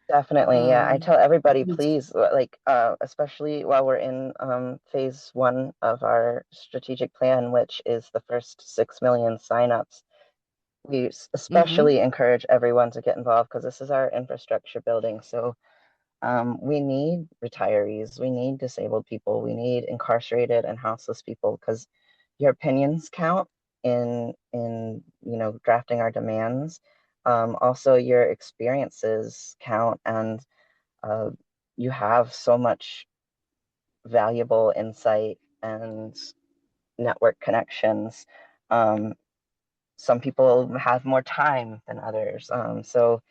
[SPEAKER 2] Definitely, yeah. I
[SPEAKER 1] Um,
[SPEAKER 2] tell everybody,
[SPEAKER 1] it's-
[SPEAKER 2] please, like, especially while we're in phase one of our strategic plan, which is the first 6 million signups, we
[SPEAKER 1] mhm.
[SPEAKER 2] especially encourage everyone to get involved because this is our infrastructure building. So we need retirees, we need disabled people, we need incarcerated and houseless people because your opinions count in drafting our demands. Also, your experiences count, and uh, you have so much valuable insight and network connections. Um, some people have more time than others. So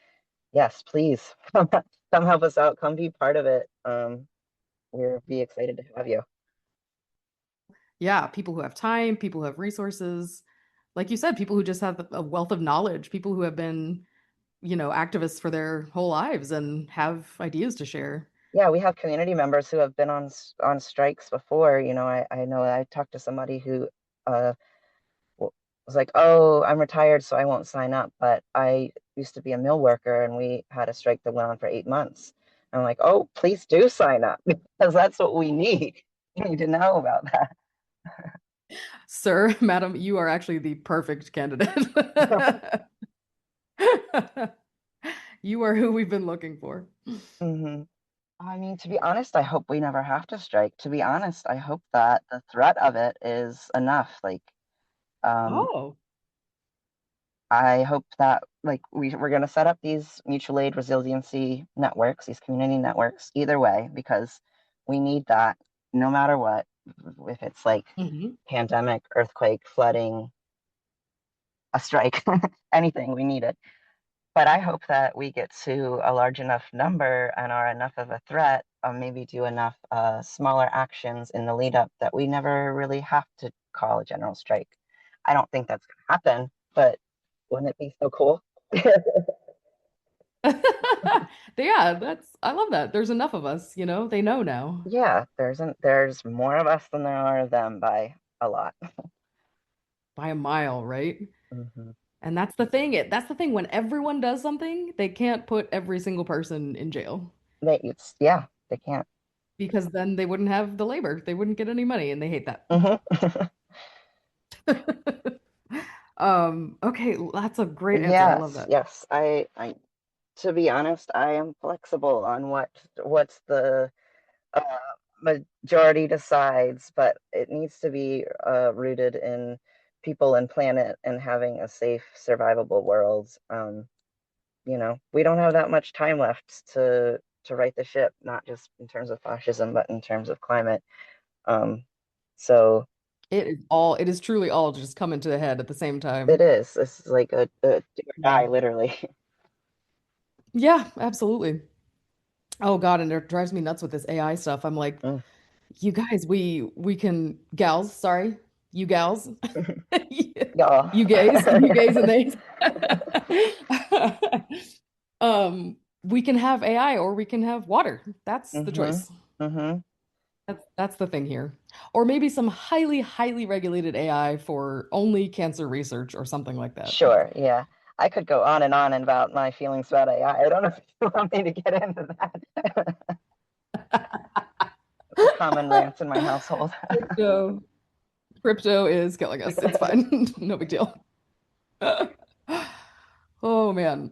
[SPEAKER 2] yes, please come help us out. Come be part of it. We'll be excited to have you.
[SPEAKER 1] Yeah, people who have time, people who have resources. Like you said, people who just have a wealth of knowledge, people who have been, activists for their whole lives and have ideas to share.
[SPEAKER 2] Yeah, we have community members who have been on strikes before. I know I talked to somebody who uh, was like, "Oh, I'm retired, so I won't sign up." But I used to be a mill worker, and we had a strike that went on for 8 months. I'm like, "Oh, please do sign up because that's what we need. You need to know about that."
[SPEAKER 1] Sir, madam, you are actually the perfect candidate. You are who we've been looking for.
[SPEAKER 2] hmm I mean, to be honest, I hope we never have to strike. To be honest, I hope that the threat of it is enough. Like, um,
[SPEAKER 1] Oh.
[SPEAKER 2] I hope that like we're going to set up these mutual aid resiliency networks, these community networks, either way, because we need that no matter what. If it's like
[SPEAKER 1] Hmm.
[SPEAKER 2] pandemic, earthquake, flooding, a strike, anything, we need it. But I hope that we get to a large enough number and are enough of a threat, or maybe do enough smaller actions in the lead up that we never really have to call a general strike. I don't think that's going to happen, but wouldn't it be so cool?
[SPEAKER 1] Yeah, I love that. There's enough of us, they know now
[SPEAKER 2] Yeah, there's more of us than there are of them by a lot.
[SPEAKER 1] by a mile, right?
[SPEAKER 2] hmm
[SPEAKER 1] And that's the thing. When everyone does something, they can't put every single person in jail
[SPEAKER 2] Yeah, they can't.
[SPEAKER 1] because then they wouldn't have the labor. They wouldn't get any money, and they hate that.
[SPEAKER 2] hmm
[SPEAKER 1] Okay, that's a great answer. I love
[SPEAKER 2] Yes,
[SPEAKER 1] that.
[SPEAKER 2] yes. To be honest, I am flexible on what's the uh, majority decides, but it needs to be rooted in people and planet and having a safe, survivable world. We don't have that much time left to right the ship, not just in terms of fascism, but in terms of climate. Um, so
[SPEAKER 1] It is truly all just coming to the head at the same
[SPEAKER 2] it
[SPEAKER 1] time.
[SPEAKER 2] is. This is like a do or
[SPEAKER 1] Yeah.
[SPEAKER 2] die, literally.
[SPEAKER 1] Yeah, absolutely. Oh God, and it drives me nuts with this AI stuff. I'm like,
[SPEAKER 2] Mm.
[SPEAKER 1] you guys, we can gals, sorry, you gals,
[SPEAKER 2] Y'all.
[SPEAKER 1] you gays and theys. We can have AI or we can have water. That's the
[SPEAKER 2] hmm
[SPEAKER 1] choice.
[SPEAKER 2] hmm
[SPEAKER 1] That's the thing here. Or maybe some highly, highly regulated AI for only cancer research or something like that.
[SPEAKER 2] Sure, yeah. I could go on and on about my feelings about AI. I don't know if you want me to get into that. It's a common rant in my household.
[SPEAKER 1] Crypto, crypto is killing us. It's fine. No big deal. Oh man.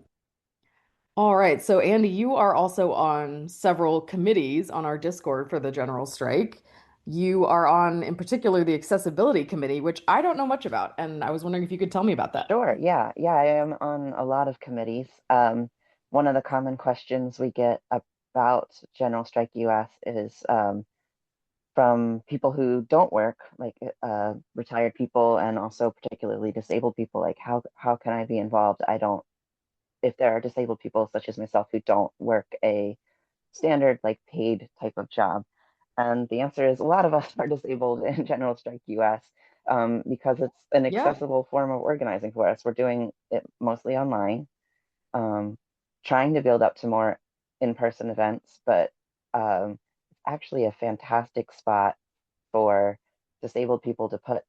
[SPEAKER 1] All right. So Andy, you are also on several committees on our Discord for the general strike. You are on, in particular, the accessibility committee, which I don't know much about, and I was wondering if you could tell me about that.
[SPEAKER 2] Sure, yeah. Yeah, I am on a lot of committees. One of the common questions we get about General Strike US is from people who don't work, like retired people and also particularly disabled people, like how can I be involved? I don't, if there are disabled people such as myself who don't work a standard like paid type of job. And the answer is a lot of us are disabled in General Strike US, because it's an
[SPEAKER 1] Yeah.
[SPEAKER 2] accessible form of organizing for us. We're doing it mostly online, um, trying to build up to more in-person events, but it's actually a fantastic spot for disabled people to put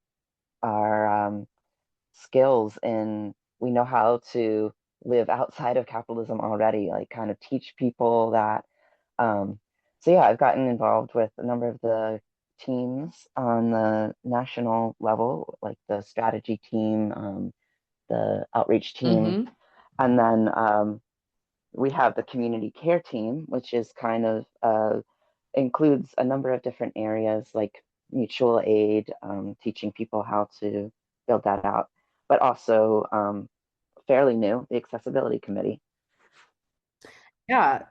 [SPEAKER 2] our skills in. We know how to live outside of capitalism already, like kind of teach people that. Um, so yeah, I've gotten involved with a number of the teams on the national level, like the strategy team, the outreach team,
[SPEAKER 1] Mm-hmm.
[SPEAKER 2] and then we have the community care team, which is kind of includes a number of different areas like mutual aid, teaching people how to build that out, but also fairly new, the accessibility committee.
[SPEAKER 1] Yeah.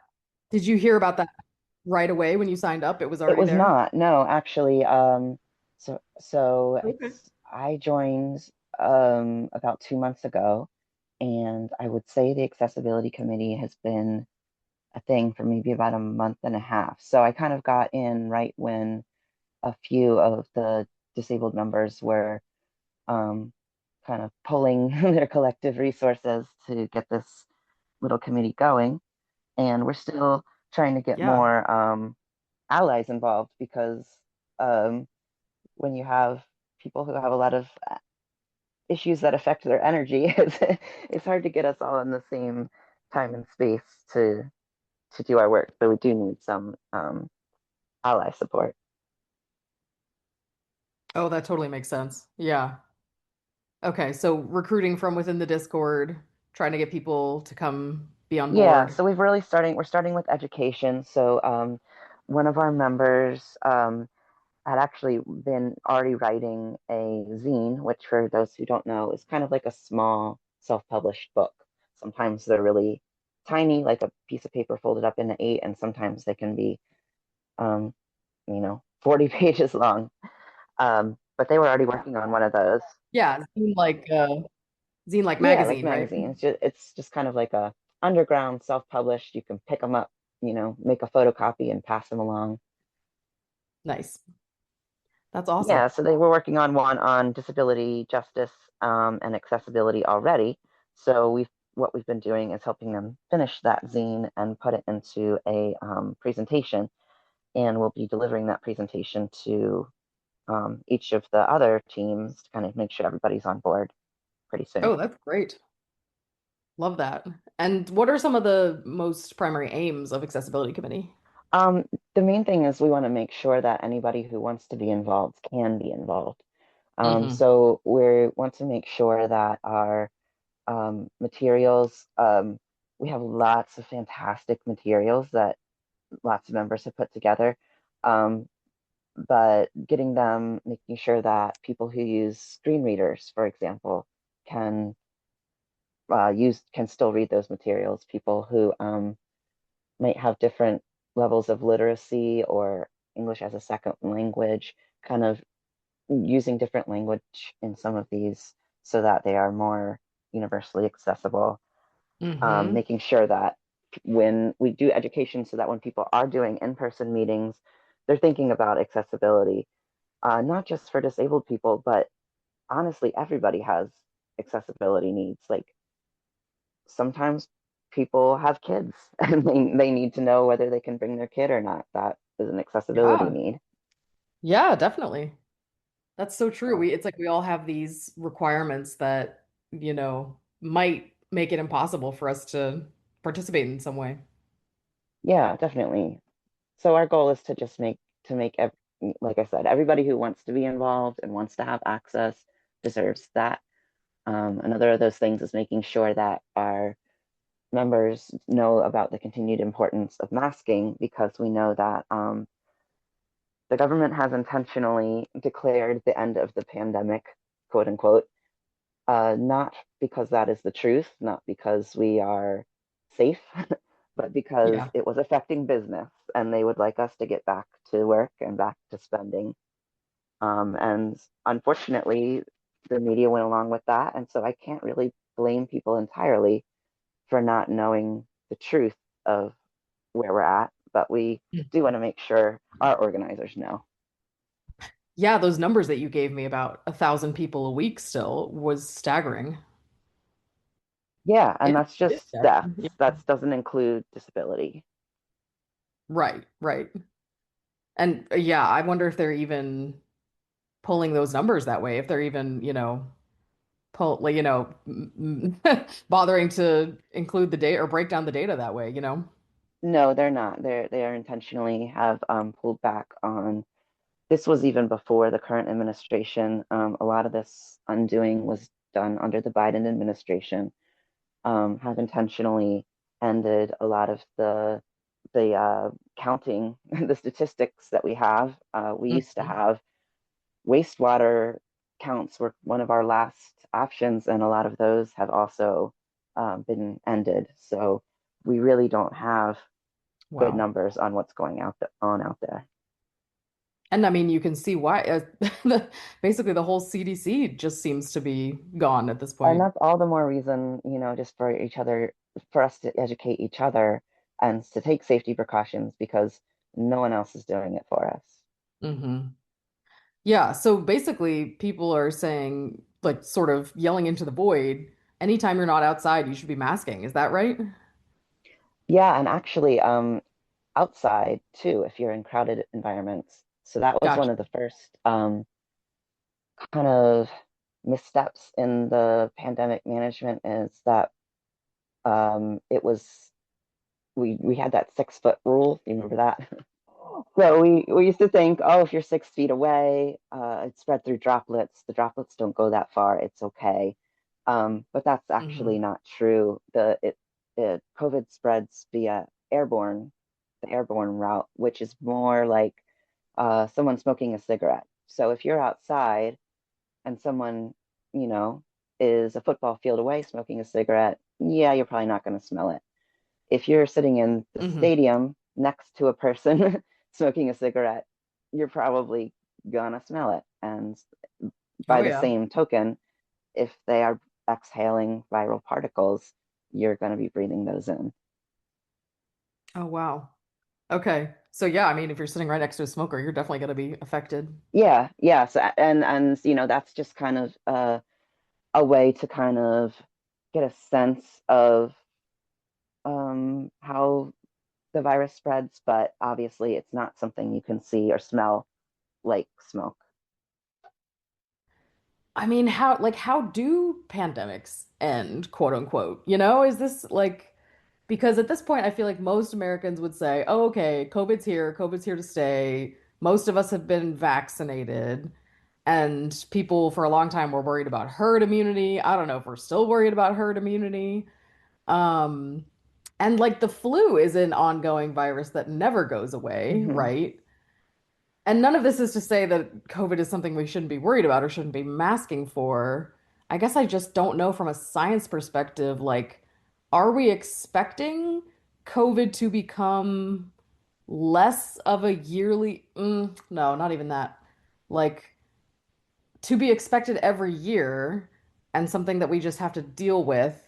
[SPEAKER 1] Did you hear about that right away when you signed up? It was
[SPEAKER 2] It
[SPEAKER 1] already
[SPEAKER 2] was
[SPEAKER 1] there?
[SPEAKER 2] not, no, actually. So
[SPEAKER 1] Okay.
[SPEAKER 2] I joined about 2 months ago, and I would say the accessibility committee has been a thing for maybe about a month and a half. So I kind of got in right when a few of the disabled members were um, kind of pulling their collective resources to get this little committee going. And we're still trying to get
[SPEAKER 1] Yeah.
[SPEAKER 2] more allies involved because um, when you have people who have a lot of issues that affect their energy, it's hard to get us all in the same time and space to do our work. So we do need some ally support.
[SPEAKER 1] Oh, that totally makes sense. Yeah. Okay. So recruiting from within the Discord, trying to get people to come be on
[SPEAKER 2] Yeah,
[SPEAKER 1] board.
[SPEAKER 2] so we're starting with education. So one of our members had actually been already writing a zine, which for those who don't know is kind of like a small self-published book. Sometimes they're really tiny, like a piece of paper folded up into eight, and sometimes they can be, um, 40 pages long. But they were already working on one of those.
[SPEAKER 1] Yeah. Zine like
[SPEAKER 2] Yeah, like
[SPEAKER 1] magazine, right?
[SPEAKER 2] magazines. It's just kind of like a underground self-published. You can pick them up, make a photocopy and pass them along.
[SPEAKER 1] Nice. That's awesome.
[SPEAKER 2] Yeah, so they were working on one on disability justice, and accessibility already. So what we've been doing is helping them finish that zine and put it into a presentation, and we'll be delivering that presentation to each of the other teams to kind of make sure everybody's on board pretty soon.
[SPEAKER 1] Oh, that's great. Love that. And what are some of the most primary aims of Accessibility Committee?
[SPEAKER 2] Um, the main thing is we want to make sure that anybody who wants to be involved can be involved.
[SPEAKER 1] Hmm.
[SPEAKER 2] So we want to make sure that our materials. We have lots of fantastic materials that lots of members have put together, um, but getting them, making sure that people who use screen readers, for example, can can still read those materials. People who might have different levels of literacy or English as a second language, kind of using different language in some of these so that they are more universally accessible,
[SPEAKER 1] Hmm.
[SPEAKER 2] making sure that when we do education, so that when people are doing in-person meetings, they're thinking about accessibility, not just for disabled people, but honestly, everybody has accessibility needs. Like sometimes people have kids and they need to know whether they can bring their kid or not. That is an accessibility
[SPEAKER 1] Yeah.
[SPEAKER 2] need.
[SPEAKER 1] Yeah, definitely. That's so true.
[SPEAKER 2] So,
[SPEAKER 1] It's like we all have these requirements that, might make it impossible for us to participate in some way.
[SPEAKER 2] yeah, definitely. So our goal is to just like I said, everybody who wants to be involved and wants to have access deserves that. Another of those things is making sure that our members know about the continued importance of masking because we know that the government has intentionally declared the end of the pandemic, quote unquote, not because that is the truth, not because we are safe, but because
[SPEAKER 1] Yeah.
[SPEAKER 2] it was affecting business and they would like us to get back to work and back to spending. And unfortunately, the media went along with that. And so I can't really blame people entirely for not knowing the truth of where we're at. but we do want to make sure our organizers know.
[SPEAKER 1] Yeah, those numbers that you gave me about 1,000 people a week still was staggering.
[SPEAKER 2] Yeah, and that's
[SPEAKER 1] It is
[SPEAKER 2] just
[SPEAKER 1] staggering.
[SPEAKER 2] deaths.
[SPEAKER 1] Yeah.
[SPEAKER 2] That doesn't include disability.
[SPEAKER 1] Right, right. And yeah, I wonder if they're even pulling those numbers that way, if they're even, pull, like, bothering to include the data or break down the data that way, you know?
[SPEAKER 2] No, they're not. They are intentionally have pulled back on. This was even before the current administration. A lot of this undoing was done under the Biden administration. Have intentionally ended a lot of the counting, the statistics that we have. We used to
[SPEAKER 1] Mhm.
[SPEAKER 2] have wastewater counts were one of our last options, and a lot of those have also been ended. So we really don't have good
[SPEAKER 1] Wow.
[SPEAKER 2] numbers on what's going on out there.
[SPEAKER 1] And I mean, you can see why. Basically, the whole CDC just seems to be gone at this
[SPEAKER 2] And
[SPEAKER 1] point.
[SPEAKER 2] that's all the more reason, just for each other, for us to educate each other and to take safety precautions because no one else is doing it for us.
[SPEAKER 1] Hmm. Yeah, so basically, people are saying, like, sort of yelling into the void, anytime you're not outside, you should be masking. Is that right?
[SPEAKER 2] Yeah, and actually, outside too, if you're in crowded environments. So that was one
[SPEAKER 1] Gotcha.
[SPEAKER 2] of the first kind of missteps in the pandemic management is that it was we had that 6 foot rule. You remember that? So we used to think, oh, if you're 6 feet away, it's spread through droplets. The droplets don't go that far. It's okay. But that's actually
[SPEAKER 1] Hmm.
[SPEAKER 2] not true. The COVID spreads via the airborne route, which is more like someone smoking a cigarette. So if you're outside and someone, you know, is a football field away smoking a cigarette, yeah, you're probably not going to smell it. If you're sitting in the
[SPEAKER 1] Hmm.
[SPEAKER 2] stadium next to a person smoking a cigarette, you're probably gonna smell it. And
[SPEAKER 1] Oh,
[SPEAKER 2] by the
[SPEAKER 1] yeah.
[SPEAKER 2] same token, if they are exhaling viral particles, you're going to be breathing those in.
[SPEAKER 1] Oh, wow. Okay. So, yeah, I mean, if you're sitting right next to a smoker, you're definitely going to be affected.
[SPEAKER 2] Yeah, yeah. So, and that's just kind of a way to kind of get a sense of how the virus spreads, but obviously it's not something you can see or smell like smoke.
[SPEAKER 1] I mean, how do pandemics end, quote unquote? Is this like, because at this point, I feel like most Americans would say, oh, okay, COVID's here to stay. Most of us have been vaccinated, and people for a long time were worried about herd immunity. I don't know if we're still worried about herd immunity. Um, and like the flu is an ongoing virus that never goes away,
[SPEAKER 2] Hmm.
[SPEAKER 1] right? And none of this is to say that COVID is something we shouldn't be worried about or shouldn't be masking for. I guess I just don't know from a science perspective, like, are we expecting COVID to become less of a yearly, no, not even that. Like, to be expected every year and something that we just have to deal with.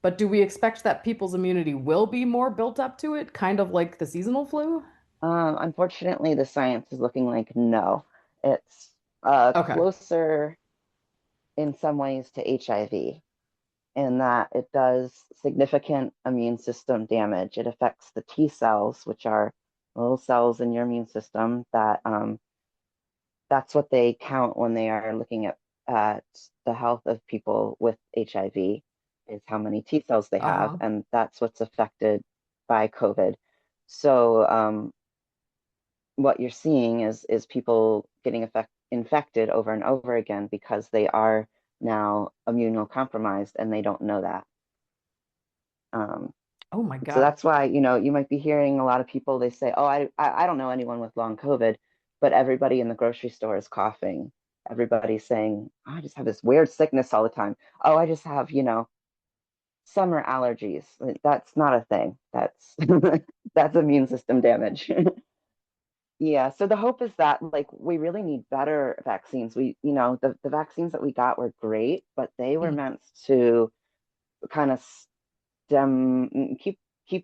[SPEAKER 1] But do we expect that people's immunity will be more built up to it, kind of like the seasonal flu?
[SPEAKER 2] Unfortunately, the science is looking like no. It's
[SPEAKER 1] Okay.
[SPEAKER 2] closer in some ways to HIV in that it does significant immune system damage. It affects the T cells, which are little cells in your immune system that's what they count when they are looking at the health of people with HIV is how many T cells they have,
[SPEAKER 1] Uh-huh.
[SPEAKER 2] and that's what's affected by COVID. So what you're seeing is people getting infected over and over again because they are now immunocompromised and they don't know that. Um,
[SPEAKER 1] Oh my
[SPEAKER 2] so
[SPEAKER 1] God.
[SPEAKER 2] that's why, you might be hearing a lot of people, they say, oh, I don't know anyone with long COVID, but everybody in the grocery store is coughing. Everybody's saying, oh, I just have this weird sickness all the time. Oh, I just have, summer allergies. That's not a thing. That's that's immune system damage. Yeah, so the hope is that like we really need better vaccines. The vaccines that we got were great, but they were
[SPEAKER 1] Mhm.
[SPEAKER 2] meant to kind of stem keep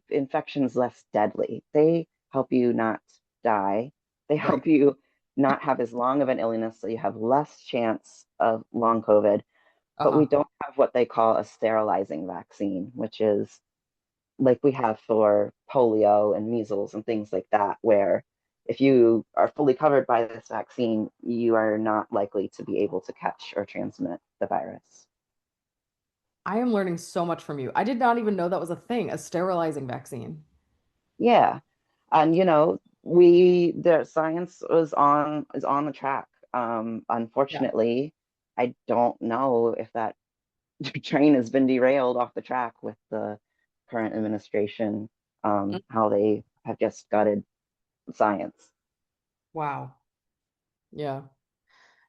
[SPEAKER 2] infections less deadly. They help you not die. They
[SPEAKER 1] Right.
[SPEAKER 2] help you not have as long of an illness, so you have less chance of long COVID. But we
[SPEAKER 1] Uh-huh.
[SPEAKER 2] don't have what they call a sterilizing vaccine, which is like we have for polio and measles and things like that, where if you are fully covered by this vaccine, you are not likely to be able to catch or transmit the virus.
[SPEAKER 1] I am learning so much from you. I did not even know that was a thing, a sterilizing vaccine.
[SPEAKER 2] Yeah. And the science is on the track.
[SPEAKER 1] Yeah.
[SPEAKER 2] Unfortunately, I don't know if that train has been derailed off the track with the current administration,
[SPEAKER 1] Mm.
[SPEAKER 2] how they have just gutted science.
[SPEAKER 1] Wow. Yeah.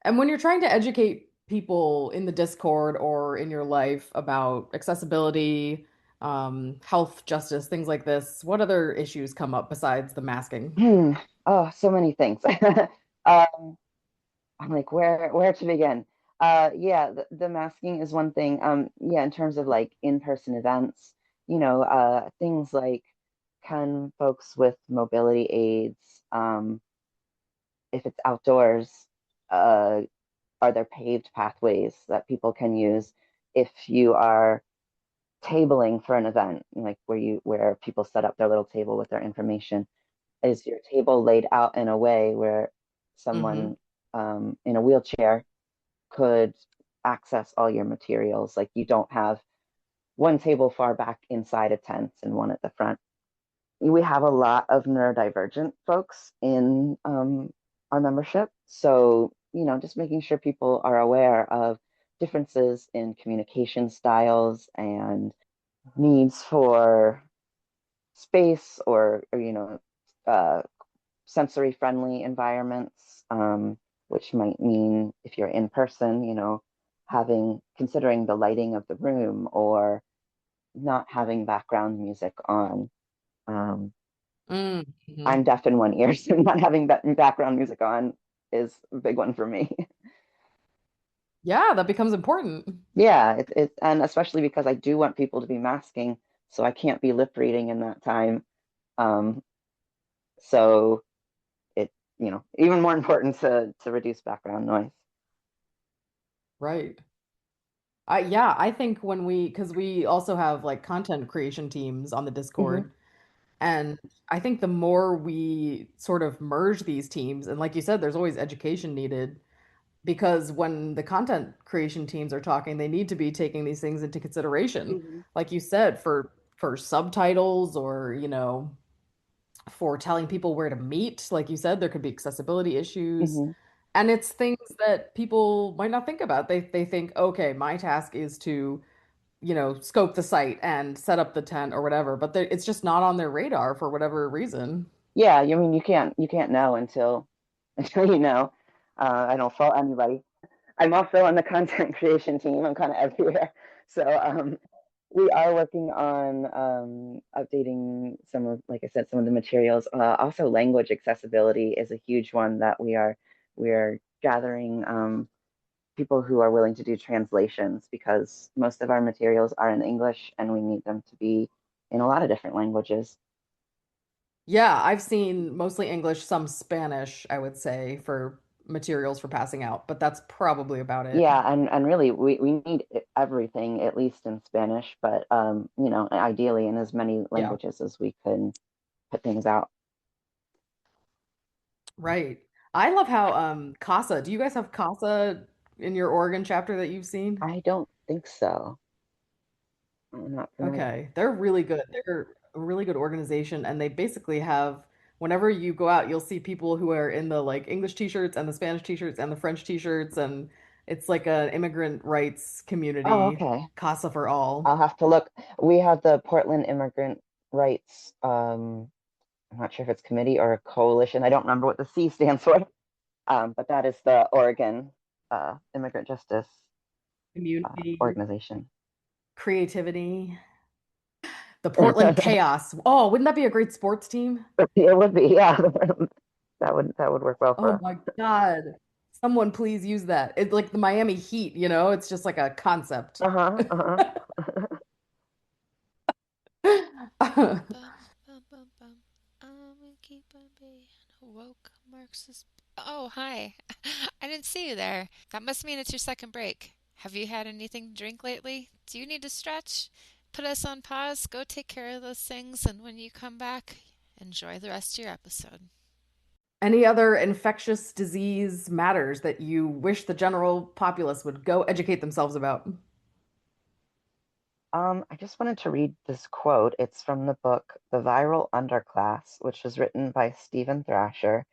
[SPEAKER 1] And when you're trying to educate people in the Discord or in your life about accessibility, health justice, things like this, what other issues come up besides the masking?
[SPEAKER 2] Hmm. Oh, so many things. Um, I'm like, where to begin? Yeah, the masking is one thing. Yeah, in terms of like in-person events, things like can folks with mobility aids, if it's outdoors, uh, are there paved pathways that people can use if you are tabling for an event, like where people set up their little table with their information? Is your table laid out in a way where
[SPEAKER 1] Hmm.
[SPEAKER 2] someone in a wheelchair could access all your materials? Like you don't have one table far back inside a tent and one at the front. We have a lot of neurodivergent folks in our membership. So, just making sure people are aware of differences in communication styles and needs for space or uh, sensory friendly environments, which might mean if you're in person, considering the lighting of the room or not having background music on. Um,
[SPEAKER 1] Mm-hmm.
[SPEAKER 2] I'm deaf in one ear, so not having background music on is a big one for me.
[SPEAKER 1] Yeah, that becomes important.
[SPEAKER 2] Yeah, and especially because I do want people to be masking, so I can't be lip reading in that time. Um, so even more important to reduce background noise.
[SPEAKER 1] Right. Yeah, I think because we also have like content creation teams on the
[SPEAKER 2] Hmm.
[SPEAKER 1] Discord, and I think the more we sort of merge these teams, and like you said, there's always education needed because when the content creation teams are talking, they need to be taking these things into consideration.
[SPEAKER 2] Hmm.
[SPEAKER 1] Like you said, for subtitles or, for telling people where to meet, like you said, there could be accessibility issues.
[SPEAKER 2] Hmm.
[SPEAKER 1] And it's things that people might not think about. They think, okay, my task is to, scope the site and set up the tent or whatever, but it's just not on their radar for whatever reason.
[SPEAKER 2] Yeah, I mean you can't know until until you know. I don't fault anybody. I'm also on the content creation team. I'm kind of everywhere. So we are working on updating like I said, some of the materials. Also, language accessibility is a huge one that we are gathering people who are willing to do translations because most of our materials are in English and we need them to be in a lot of different languages.
[SPEAKER 1] Yeah, I've seen mostly English, some Spanish, I would say, for materials for passing out, but that's probably about it.
[SPEAKER 2] Yeah, and really we need everything at least in Spanish, but ideally in as many
[SPEAKER 1] Yeah,
[SPEAKER 2] languages as we can put things out.
[SPEAKER 1] right. I love how Casa, do you guys have Casa in your Oregon chapter that you've seen?
[SPEAKER 2] I don't think so. I'm not familiar.
[SPEAKER 1] Okay, they're really good. They're a really good organization, and they basically have, whenever you go out, you'll see people who are in the like English t-shirts and the Spanish t-shirts and the French t-shirts, and it's like an immigrant rights
[SPEAKER 2] Oh,
[SPEAKER 1] community,
[SPEAKER 2] okay.
[SPEAKER 1] Casa for all.
[SPEAKER 2] I'll have to look. We have the Portland Immigrant Rights. I'm not sure if it's committee or a coalition. I don't remember what the C stands for. But that is the Oregon Immigrant Justice
[SPEAKER 1] Community,
[SPEAKER 2] organization.
[SPEAKER 1] creativity, the Portland Chaos. Oh, wouldn't that be a great sports team?
[SPEAKER 2] It would be, yeah. That would work well for
[SPEAKER 1] Oh
[SPEAKER 2] us.
[SPEAKER 1] my God. Someone please use that. It's like the Miami Heat, it's just like a concept.
[SPEAKER 2] Uh-huh. Uh-huh.
[SPEAKER 3] versus. Oh, hi. I didn't see you there. That must mean it's your second break. Have you had anything to drink lately? Do you need to stretch? Put us on pause, go take care of those things, and when you come back, enjoy the rest of your episode.
[SPEAKER 1] Any other infectious disease matters that you wish the general populace would go educate themselves about?
[SPEAKER 2] I just wanted to read this quote. It's from the book The Viral Underclass, which was written by Stephen Thrasher.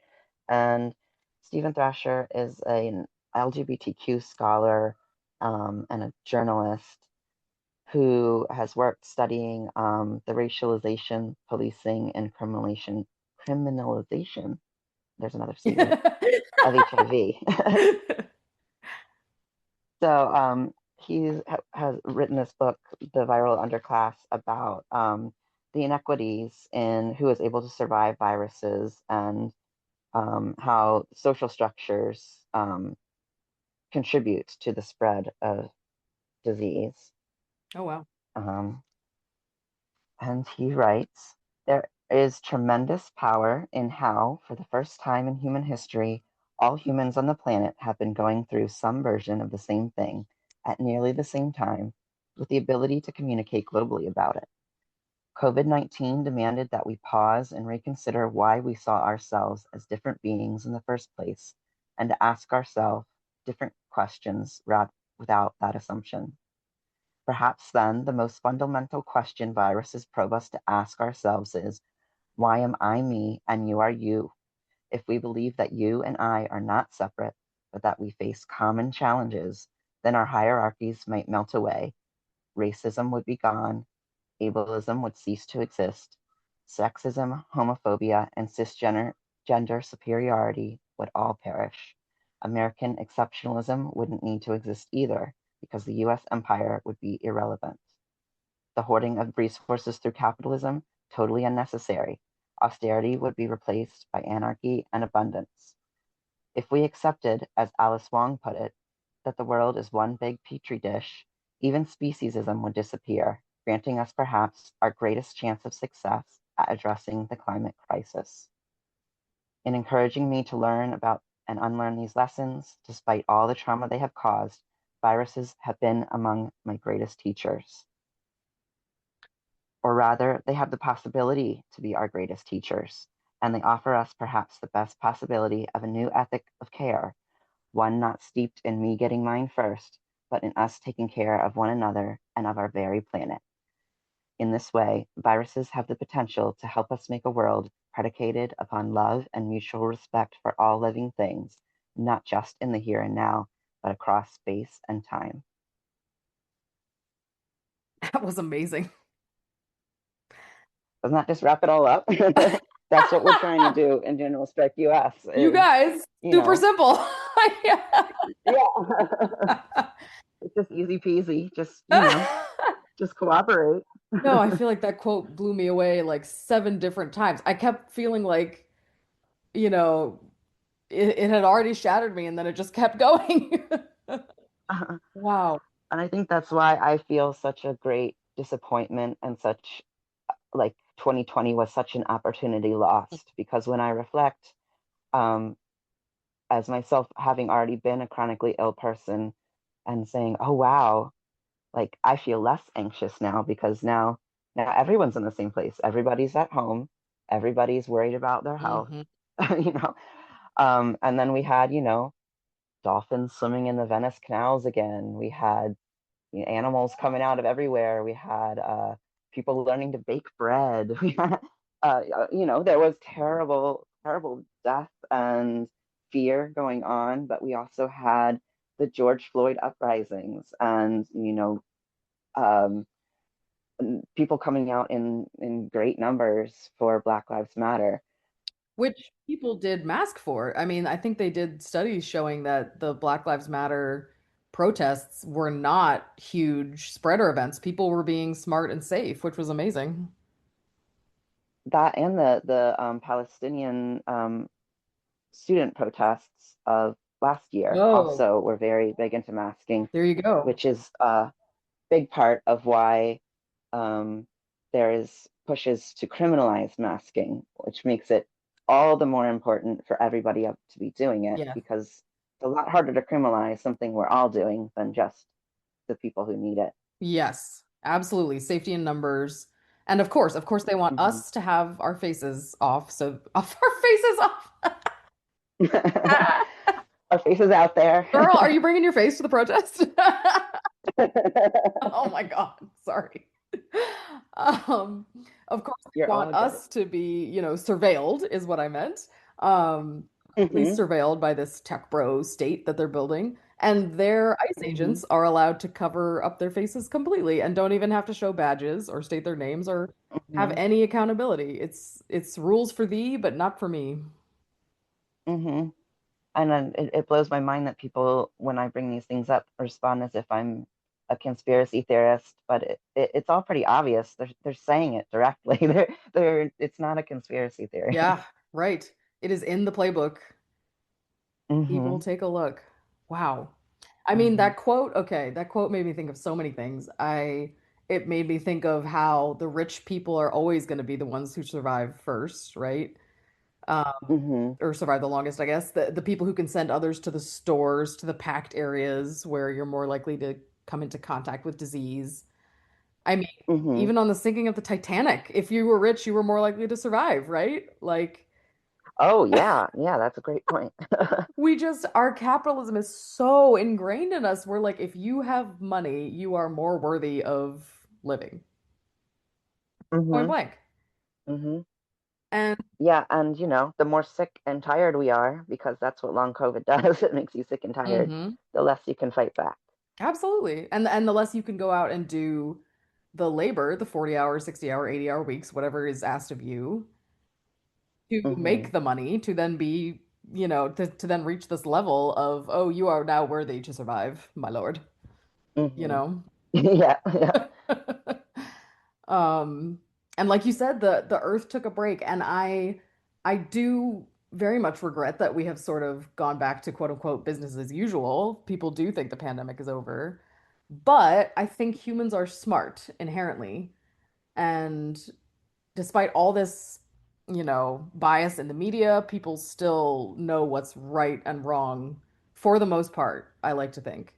[SPEAKER 2] And Stephen Thrasher is an LGBTQ scholar and a journalist who has worked studying the racialization, policing, and criminalization. There's another C word of HIV. So he has written this book, The Viral Underclass, about the inequities in who is able to survive viruses and how social structures contribute to the spread of disease.
[SPEAKER 1] Oh, wow.
[SPEAKER 2] Um, and he writes, there is tremendous power in how, for the first time in human history, all humans on the planet have been going through some version of the same thing at nearly the same time, with the ability to communicate globally about it. COVID-19 demanded that we pause and reconsider why we saw ourselves as different beings in the first place, and to ask ourselves different questions without that assumption. Perhaps then the most fundamental question viruses probe us to ask ourselves is, why am I me and you are you? If we believe that you and I are not separate, but that we face common challenges, then our hierarchies might melt away, racism would be gone, ableism would cease to exist, sexism, homophobia, and cisgender gender superiority would all perish. American exceptionalism wouldn't need to exist either, because the US empire would be irrelevant. The hoarding of resources through capitalism, totally unnecessary. Austerity would be replaced by anarchy and abundance. If we accepted, as Alice Wong put it, that the world is one big petri dish, even speciesism would disappear, granting us perhaps our greatest chance of success at addressing the climate crisis. In encouraging me to learn about and unlearn these lessons, despite all the trauma they have caused, viruses have been among my greatest teachers. Or rather, they have the possibility to be our greatest teachers, and they offer us perhaps the best possibility of a new ethic of care, one not steeped in me getting mine first, but in us taking care of one another and of our very planet. In this way, viruses have the potential to help us make a world predicated upon love and mutual respect for all living things, not just in the here and now, but across space and time.
[SPEAKER 1] That was amazing.
[SPEAKER 2] Doesn't that just wrap it all up? That's what we're trying to do in General Strike US
[SPEAKER 1] You
[SPEAKER 2] is,
[SPEAKER 1] guys,
[SPEAKER 2] you
[SPEAKER 1] super
[SPEAKER 2] know,
[SPEAKER 1] simple.
[SPEAKER 2] yeah. It's just easy peasy. Just cooperate.
[SPEAKER 1] No, I feel like that quote blew me away like seven different times. I kept feeling like, you know, it had already shattered me and then it just kept going. Wow.
[SPEAKER 2] And I think that's why I feel such a great disappointment and such like 2020 was such an opportunity lost because when I reflect, um, as myself having already been a chronically ill person and saying, oh wow, like I feel less anxious now because now everyone's in the same place. Everybody's at home. Everybody's worried about their health,
[SPEAKER 1] Hmm.
[SPEAKER 2] you know. And then we had, dolphins swimming in the Venice canals again. We had animals coming out of everywhere. We had people learning to bake bread. We had, there was terrible, terrible death and fear going on, but we also had the George Floyd uprisings and, um, people coming out in great numbers for Black Lives Matter.
[SPEAKER 1] Which people did mask for. I mean, I think they did studies showing that the Black Lives Matter protests were not huge spreader events. People were being smart and safe, which was amazing.
[SPEAKER 2] That and the Palestinian student protests of last year
[SPEAKER 1] Oh,
[SPEAKER 2] also were very big into masking,
[SPEAKER 1] there you go.
[SPEAKER 2] which is a big part of why um, there is pushes to criminalize masking, which makes it all the more important for everybody else to be doing it,
[SPEAKER 1] Yeah.
[SPEAKER 2] because it's a lot harder to criminalize something we're all doing than just the people who need it.
[SPEAKER 1] Yes, absolutely. Safety in numbers. And of course, they want
[SPEAKER 2] Hmm.
[SPEAKER 1] us to have our faces off. So off our faces off.
[SPEAKER 2] Our faces out there.
[SPEAKER 1] Girl, are you bringing your face to the protest? Oh my God, sorry. Um, of course, they
[SPEAKER 2] You're
[SPEAKER 1] want
[SPEAKER 2] all good.
[SPEAKER 1] us to be, surveilled, is what I meant. Um, at least
[SPEAKER 2] Hmm.
[SPEAKER 1] surveilled by this tech bro state that they're building. And their ICE
[SPEAKER 2] Hmm.
[SPEAKER 1] agents are allowed to cover up their faces completely and don't even have to show badges or state their names or have
[SPEAKER 2] Hmm.
[SPEAKER 1] any accountability. It's rules for thee, but not for me.
[SPEAKER 2] Hmm. And then it blows my mind that people, when I bring these things up, respond as if I'm a conspiracy theorist. But it's all pretty obvious. They're saying it directly. It's not a conspiracy theory.
[SPEAKER 1] Yeah, right. It is in the playbook. People
[SPEAKER 2] Hmm.
[SPEAKER 1] take a look. Wow. I mean,
[SPEAKER 2] Hmm.
[SPEAKER 1] that quote made me think of so many things. It made me think of how the rich people are always going to be the ones who survive first, right?
[SPEAKER 2] Hmm.
[SPEAKER 1] Or survive the longest, I guess. The people who can send others to the stores, to the packed areas where you're more likely to come into contact with disease. I mean,
[SPEAKER 2] Hmm.
[SPEAKER 1] even on the sinking of the Titanic, if you were rich, you were more likely to survive, right? Like,
[SPEAKER 2] Oh yeah, yeah, that's a great point.
[SPEAKER 1] our capitalism is so ingrained in us. We're like, if you have money, you are more worthy of living. Point
[SPEAKER 2] Hmm.
[SPEAKER 1] blank.
[SPEAKER 2] Hmm.
[SPEAKER 1] And
[SPEAKER 2] Yeah, and the more sick and tired we are, because that's what long COVID does, it makes you sick and tired,
[SPEAKER 1] hmm
[SPEAKER 2] the less you can fight back.
[SPEAKER 1] absolutely. And the less you can go out and do the labor, the 40-hour, 60-hour, 80-hour weeks, whatever is asked of you, to
[SPEAKER 2] Hmm.
[SPEAKER 1] make the money, to then be, to then reach this level of, oh, you are now worthy to survive, my lord, you
[SPEAKER 2] Hmm.
[SPEAKER 1] know?
[SPEAKER 2] Yeah, yeah.
[SPEAKER 1] Um, and like you said, the Earth took a break, and I do very much regret that we have sort of gone back to quote unquote business as usual. People do think the pandemic is over, but I think humans are smart inherently, and despite all this, bias in the media, people still know what's right and wrong for the most part, I like to think.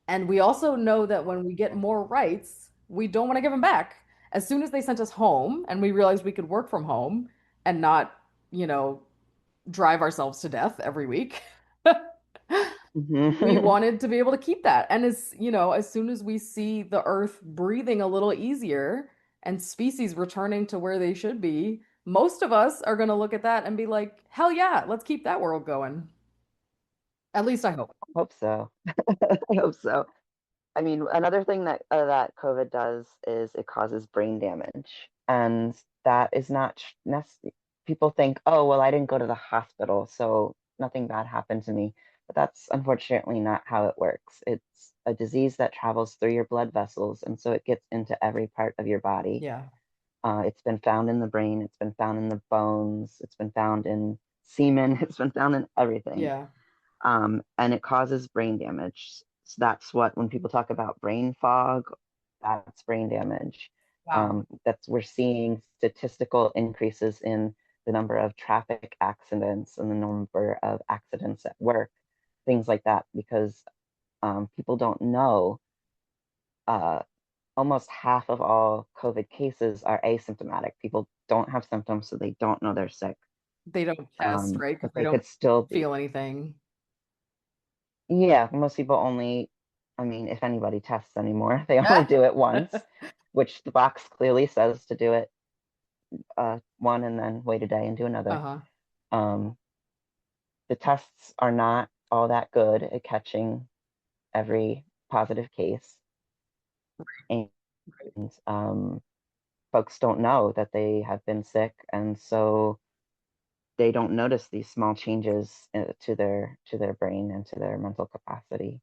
[SPEAKER 1] And we also know that when we get more rights, we don't want to give them back. As soon as they sent us home and we realized we could work from home and not, you know, drive ourselves to death every week, we
[SPEAKER 2] Hmm.
[SPEAKER 1] wanted to be able to keep that. And as soon as we see the earth breathing a little easier and species returning to where they should be, most of us are going to look at that and be like, hell yeah, let's keep that world going. At least I hope.
[SPEAKER 2] Hope so. I hope so. I mean, another thing that COVID does is it causes brain damage, and that is not necessary. People think, oh, well, I didn't go to the hospital, so nothing bad happened to me. But that's unfortunately not how it works. It's a disease that travels through your blood vessels, and so it gets into every part of your body.
[SPEAKER 1] Yeah.
[SPEAKER 2] It's been found in the brain, it's been found in the bones, it's been found in semen, it's been found in everything,
[SPEAKER 1] Yeah.
[SPEAKER 2] and it causes brain damage. So that's what, when people talk about brain fog, that's brain damage.
[SPEAKER 1] Wow.
[SPEAKER 2] That's We're seeing statistical increases in the number of traffic accidents and the number of accidents at work, things like that, because people don't know. Uh, Almost half of all COVID cases are asymptomatic. People don't have symptoms, so they don't know they're sick.
[SPEAKER 1] They don't test, right? Because
[SPEAKER 2] But
[SPEAKER 1] they
[SPEAKER 2] they
[SPEAKER 1] don't
[SPEAKER 2] could still be.
[SPEAKER 1] feel anything.
[SPEAKER 2] Yeah, most people only, I mean, if anybody tests anymore, they only do it once, which the box clearly says to do it one and then wait a day and do another.
[SPEAKER 1] Uh-huh.
[SPEAKER 2] Um, the tests are not all that good at catching every positive case, and folks don't know that they have been sick, and so they don't notice these small changes to their brain and to their mental capacity.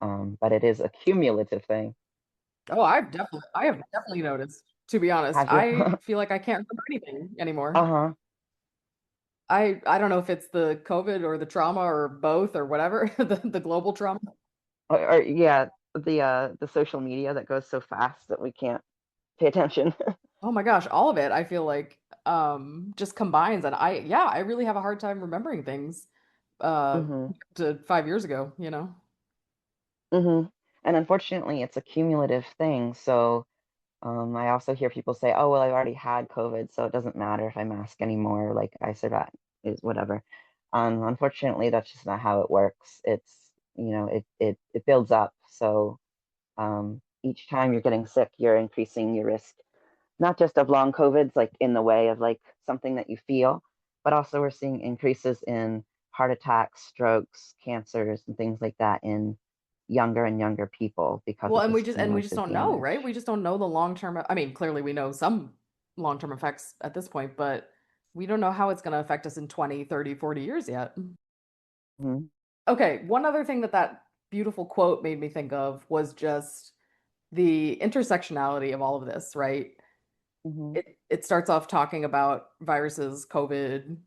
[SPEAKER 2] But it is a cumulative thing.
[SPEAKER 1] Oh, I have definitely noticed, to be honest.
[SPEAKER 2] Have you?
[SPEAKER 1] I feel like I can't remember anything anymore.
[SPEAKER 2] Uh-huh.
[SPEAKER 1] I don't know if it's the COVID or the trauma or both or whatever, the global trauma.
[SPEAKER 2] Or yeah, the social media that goes so fast that we can't pay attention.
[SPEAKER 1] Oh my gosh, all of it. I feel like just combines. And yeah, I really have a hard time remembering things uh
[SPEAKER 2] Hmm.
[SPEAKER 1] to 5 years ago, you know?
[SPEAKER 2] Hmm. And unfortunately, it's a cumulative thing. So I also hear people say, "Oh, well, I've already had COVID, so it doesn't matter if I mask anymore. Like I survived, is whatever." Unfortunately, that's just not how it works. It builds up. So each time you're getting sick, you're increasing your risk, not just of long COVIDs, like in the way of like something that you feel, but also we're seeing increases in heart attacks, strokes, cancers, and things like that in younger and younger people because
[SPEAKER 1] Well,
[SPEAKER 2] of
[SPEAKER 1] and
[SPEAKER 2] this
[SPEAKER 1] we just
[SPEAKER 2] cumulative
[SPEAKER 1] don't know, right?
[SPEAKER 2] damage.
[SPEAKER 1] We just don't know the long-term. I mean, clearly we know some long-term effects at this point, but we don't know how it's going to affect us in 20, 30, 40 years yet.
[SPEAKER 2] Hmm.
[SPEAKER 1] Okay, one other thing that beautiful quote made me think of was just the intersectionality of all of this, right?
[SPEAKER 2] Hmm.
[SPEAKER 1] It starts off talking about viruses, COVID,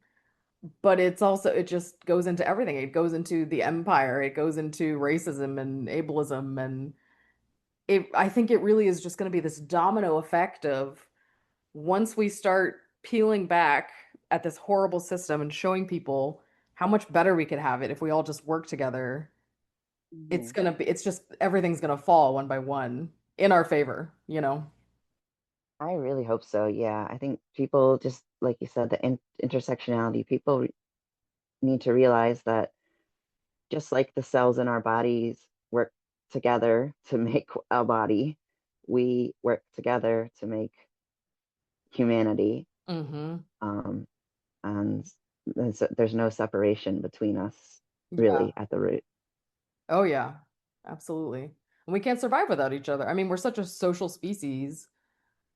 [SPEAKER 1] but it just goes into everything. It goes into the empire, it goes into racism and ableism, and I think it really is just going to be this domino effect of once we start peeling back at this horrible system and showing people how much better we could have it if we all just work together,
[SPEAKER 2] Hmm.
[SPEAKER 1] it's just everything's gonna fall one by one in our favor, you know?
[SPEAKER 2] I really hope so. Yeah, I think people just, like you said, the intersectionality, people need to realize that just like the cells in our bodies work together to make a body, we work together to make humanity.
[SPEAKER 1] Mm-hmm.
[SPEAKER 2] Um, and there's no separation between us,
[SPEAKER 1] Yeah.
[SPEAKER 2] really, at the root.
[SPEAKER 1] Oh yeah. Absolutely. And we can't survive without each other. I mean, we're such a social species.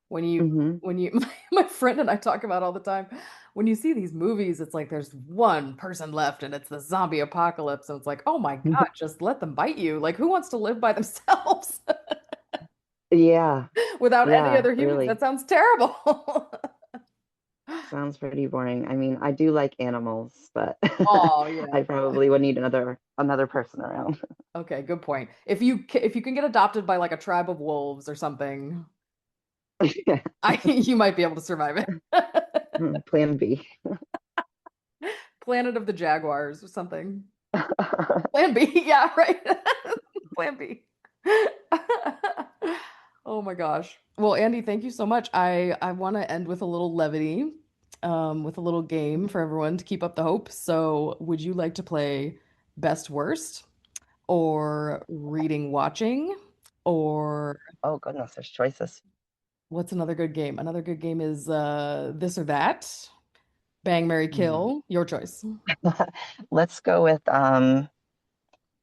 [SPEAKER 1] When you
[SPEAKER 2] Hmm.
[SPEAKER 1] when you my friend and I talk about all the time, when you see these movies, it's like there's one person left and it's the zombie apocalypse, and it's like, oh my God, just let them bite you. Like, who wants to live by themselves
[SPEAKER 2] Yeah,
[SPEAKER 1] without any
[SPEAKER 2] yeah,
[SPEAKER 1] other humans? That
[SPEAKER 2] really.
[SPEAKER 1] sounds terrible.
[SPEAKER 2] Sounds pretty boring. I mean, I do like animals, but
[SPEAKER 1] Oh yeah.
[SPEAKER 2] I probably would need another person around.
[SPEAKER 1] Okay, good point. If you can get adopted by like a tribe of wolves or something, I you might be able to survive it.
[SPEAKER 2] Plan B.
[SPEAKER 1] Planet of the Jaguars or something. Plan B, yeah, right. Plan B. Oh my gosh. Well, Andy, thank you so much. I want to end with a little levity, with a little game for everyone to keep up the hope. So, would you like to play best worst or reading watching or
[SPEAKER 2] Oh goodness, there's choices.
[SPEAKER 1] what's another good game? Another good game is this or that. Bang, Mary,
[SPEAKER 2] Hmm.
[SPEAKER 1] kill. Your choice.
[SPEAKER 2] Let's go with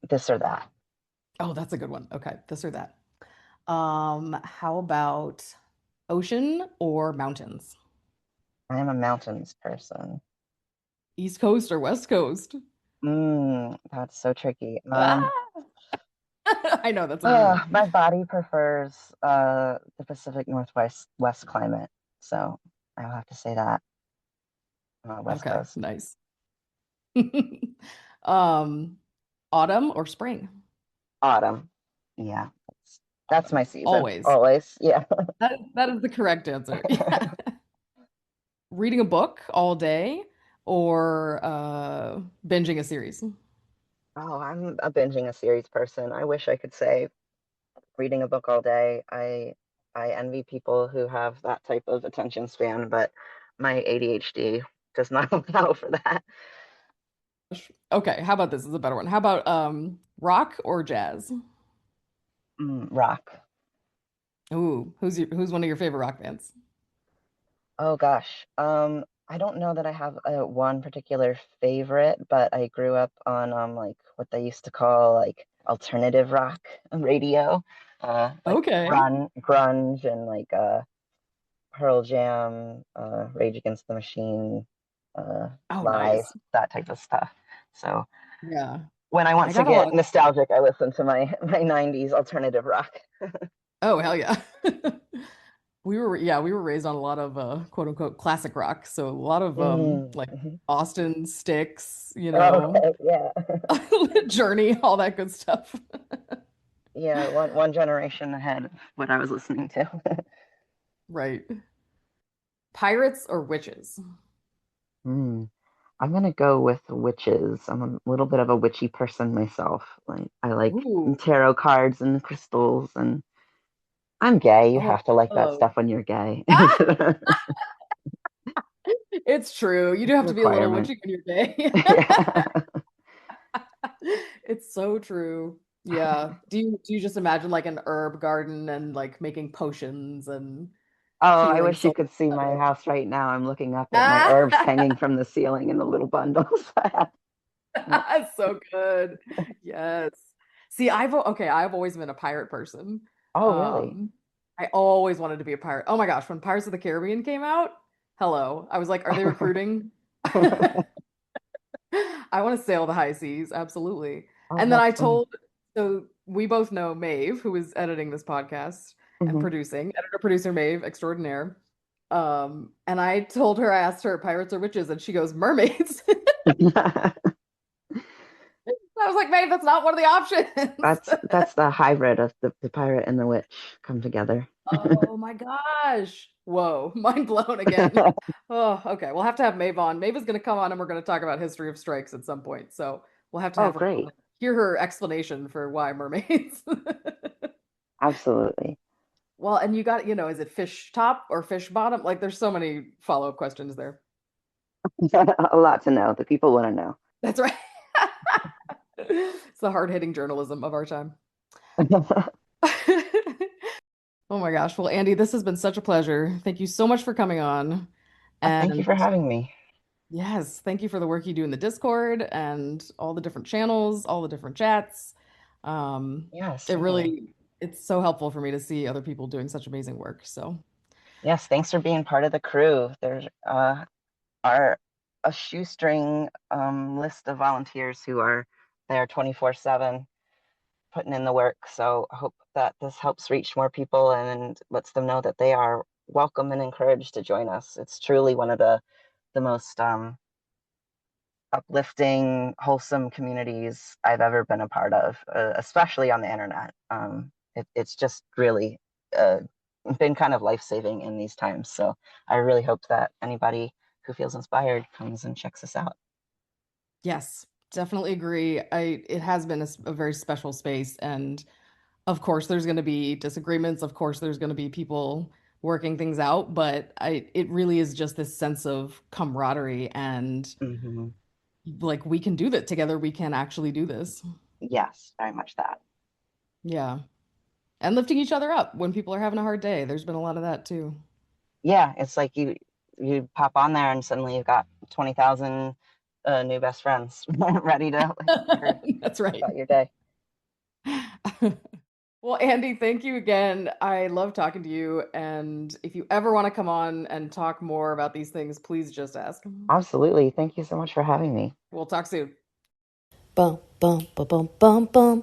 [SPEAKER 2] this or that.
[SPEAKER 1] Oh, that's a good one. Okay, this or that. How about ocean or mountains?
[SPEAKER 2] I am a mountains person.
[SPEAKER 1] East Coast or West Coast?
[SPEAKER 2] That's so tricky.
[SPEAKER 1] Ah! I know that's a mean one.
[SPEAKER 2] My body prefers the Pacific Northwest West climate, so I'll have to say that West
[SPEAKER 1] Okay,
[SPEAKER 2] Coast.
[SPEAKER 1] nice. Um, autumn or spring?
[SPEAKER 2] Autumn. Yeah, that's my
[SPEAKER 1] Autumn.
[SPEAKER 2] season.
[SPEAKER 1] Always.
[SPEAKER 2] Always. Yeah.
[SPEAKER 1] That is the correct answer. Yeah. Reading a book all day or binging a series?
[SPEAKER 2] Oh, I'm a binging a series person. I wish I could say reading a book all day. I envy people who have that type of attention span, but my ADHD does not allow for that.
[SPEAKER 1] Okay, how about this? This is a better one. How about rock or jazz?
[SPEAKER 2] Rock.
[SPEAKER 1] Ooh, who's one of your favorite rock bands?
[SPEAKER 2] Oh gosh. I don't know that I have one particular favorite, but I grew up on like what they used to call like alternative rock radio, like
[SPEAKER 1] Okay.
[SPEAKER 2] grunge and like Pearl Jam, Rage Against the Machine,
[SPEAKER 1] Oh,
[SPEAKER 2] Live,
[SPEAKER 1] nice.
[SPEAKER 2] that type of stuff. So
[SPEAKER 1] Yeah.
[SPEAKER 2] when I want
[SPEAKER 1] I
[SPEAKER 2] to
[SPEAKER 1] got a lot
[SPEAKER 2] get
[SPEAKER 1] of,
[SPEAKER 2] nostalgic, I listen to my 90s alternative rock.
[SPEAKER 1] oh, hell yeah. We were raised on a lot of quote unquote classic rock. So a lot of like
[SPEAKER 2] Mhm.
[SPEAKER 1] Austin Sticks,
[SPEAKER 2] Okay, yeah.
[SPEAKER 1] Journey, all that good stuff.
[SPEAKER 2] Yeah, one generation ahead of what I was listening to.
[SPEAKER 1] Right. Pirates or witches?
[SPEAKER 2] Hmm. I'm gonna go with witches. I'm a little bit of a witchy person myself. Like I like
[SPEAKER 1] Ooh.
[SPEAKER 2] tarot cards and crystals, and I'm gay. You have to like that
[SPEAKER 1] Oh.
[SPEAKER 2] stuff when you're gay.
[SPEAKER 1] Ah,
[SPEAKER 2] It's
[SPEAKER 1] it's true. You do
[SPEAKER 2] a
[SPEAKER 1] have to be a little
[SPEAKER 2] requirement.
[SPEAKER 1] witchy when you're gay.
[SPEAKER 2] Yeah.
[SPEAKER 1] It's so true. Yeah. Do you just imagine like an herb garden and like making potions and
[SPEAKER 2] Oh, I
[SPEAKER 1] healing
[SPEAKER 2] wish you
[SPEAKER 1] souls?
[SPEAKER 2] could see my house right now. I'm looking up at my herbs
[SPEAKER 1] Ah!
[SPEAKER 2] hanging from the ceiling in the little bundles. Yeah.
[SPEAKER 1] So good. Yes. See, I've always been a pirate person.
[SPEAKER 2] Oh, really?
[SPEAKER 1] Um, I always wanted to be a pirate. Oh my gosh, when Pirates of the Caribbean came out, hello. I was like, are they recruiting? I want to sail the high seas, absolutely.
[SPEAKER 2] Oh,
[SPEAKER 1] And then
[SPEAKER 2] that's
[SPEAKER 1] I
[SPEAKER 2] fun.
[SPEAKER 1] told, so we both know Maeve, who is editing this podcast and
[SPEAKER 2] Hmm.
[SPEAKER 1] producing, editor producer Maeve extraordinaire. And I told her, I asked her, pirates or witches, and she goes, mermaids. I was like, Maeve, that's not one of the options.
[SPEAKER 2] That's the hybrid of the pirate and the witch come together.
[SPEAKER 1] Oh my gosh. Whoa, mind blown again. Oh, okay. We'll have to have Maeve on. Maeve is going to come on and we're going to talk about history of strikes at some point. So we'll have to
[SPEAKER 2] Oh,
[SPEAKER 1] have her on
[SPEAKER 2] great.
[SPEAKER 1] and hear her explanation for why mermaids.
[SPEAKER 2] Absolutely.
[SPEAKER 1] Well, and you got, is it fish top or fish bottom? Like there's so many follow-up questions there.
[SPEAKER 2] A lot to know. The people want to know.
[SPEAKER 1] That's right. It's the hard-hitting journalism of our time. Oh my gosh. Well, Andy, this has been such a pleasure. Thank you so much for coming on.
[SPEAKER 2] Thank you
[SPEAKER 1] And
[SPEAKER 2] for having me.
[SPEAKER 1] yes, thank you for the work you do in the Discord and all the different channels, all the different chats. Um,
[SPEAKER 2] Yes,
[SPEAKER 1] it
[SPEAKER 2] certainly.
[SPEAKER 1] really, it's so helpful for me to see other people doing such amazing work. So,
[SPEAKER 2] Yes, thanks for being part of the crew. There are a shoestring list of volunteers who are there 24/7 putting in the work. So I hope that this helps reach more people and lets them know that they are welcome and encouraged to join us. It's truly one of the most uplifting, wholesome communities I've ever been a part of, especially on the internet. It's just really uh, been kind of life saving in these times. So I really hope that anybody who feels inspired comes and checks us out.
[SPEAKER 1] yes, definitely agree. It has been a very special space, and of course, there's going to be disagreements. Of course, there's going to be people working things out, but it really is just this sense of camaraderie and
[SPEAKER 2] Hmm.
[SPEAKER 1] like we can do that together. We can actually do this.
[SPEAKER 2] Yes, very much that.
[SPEAKER 1] Yeah. And lifting each other up when people are having a hard day. There's been a lot of that too.
[SPEAKER 2] Yeah, it's like you pop on there and suddenly you've got 20,000 new best friends ready to hear
[SPEAKER 1] That's right.
[SPEAKER 2] about your day.
[SPEAKER 1] Well, Andy, thank you again. I love talking to you. And if you ever want to come on and talk more about these things, please just ask.
[SPEAKER 2] Absolutely. Thank you so much for having me.
[SPEAKER 1] We'll talk soon.
[SPEAKER 4] Bum, bum, ba, bum, bum, bum.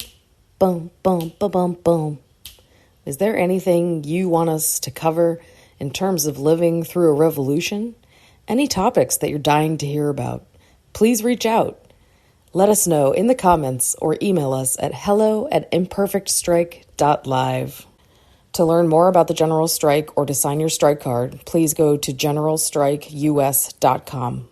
[SPEAKER 4] Bum, bum, ba, bum, bum. Is there anything you want us to cover in terms of living through a revolution? Any topics that you're dying to hear about? Please reach out. Let us know in the comments or email us at hello@imperfectstrike.live. To learn more about the General Strike or to sign your strike card, please go to generalstrikeus.com.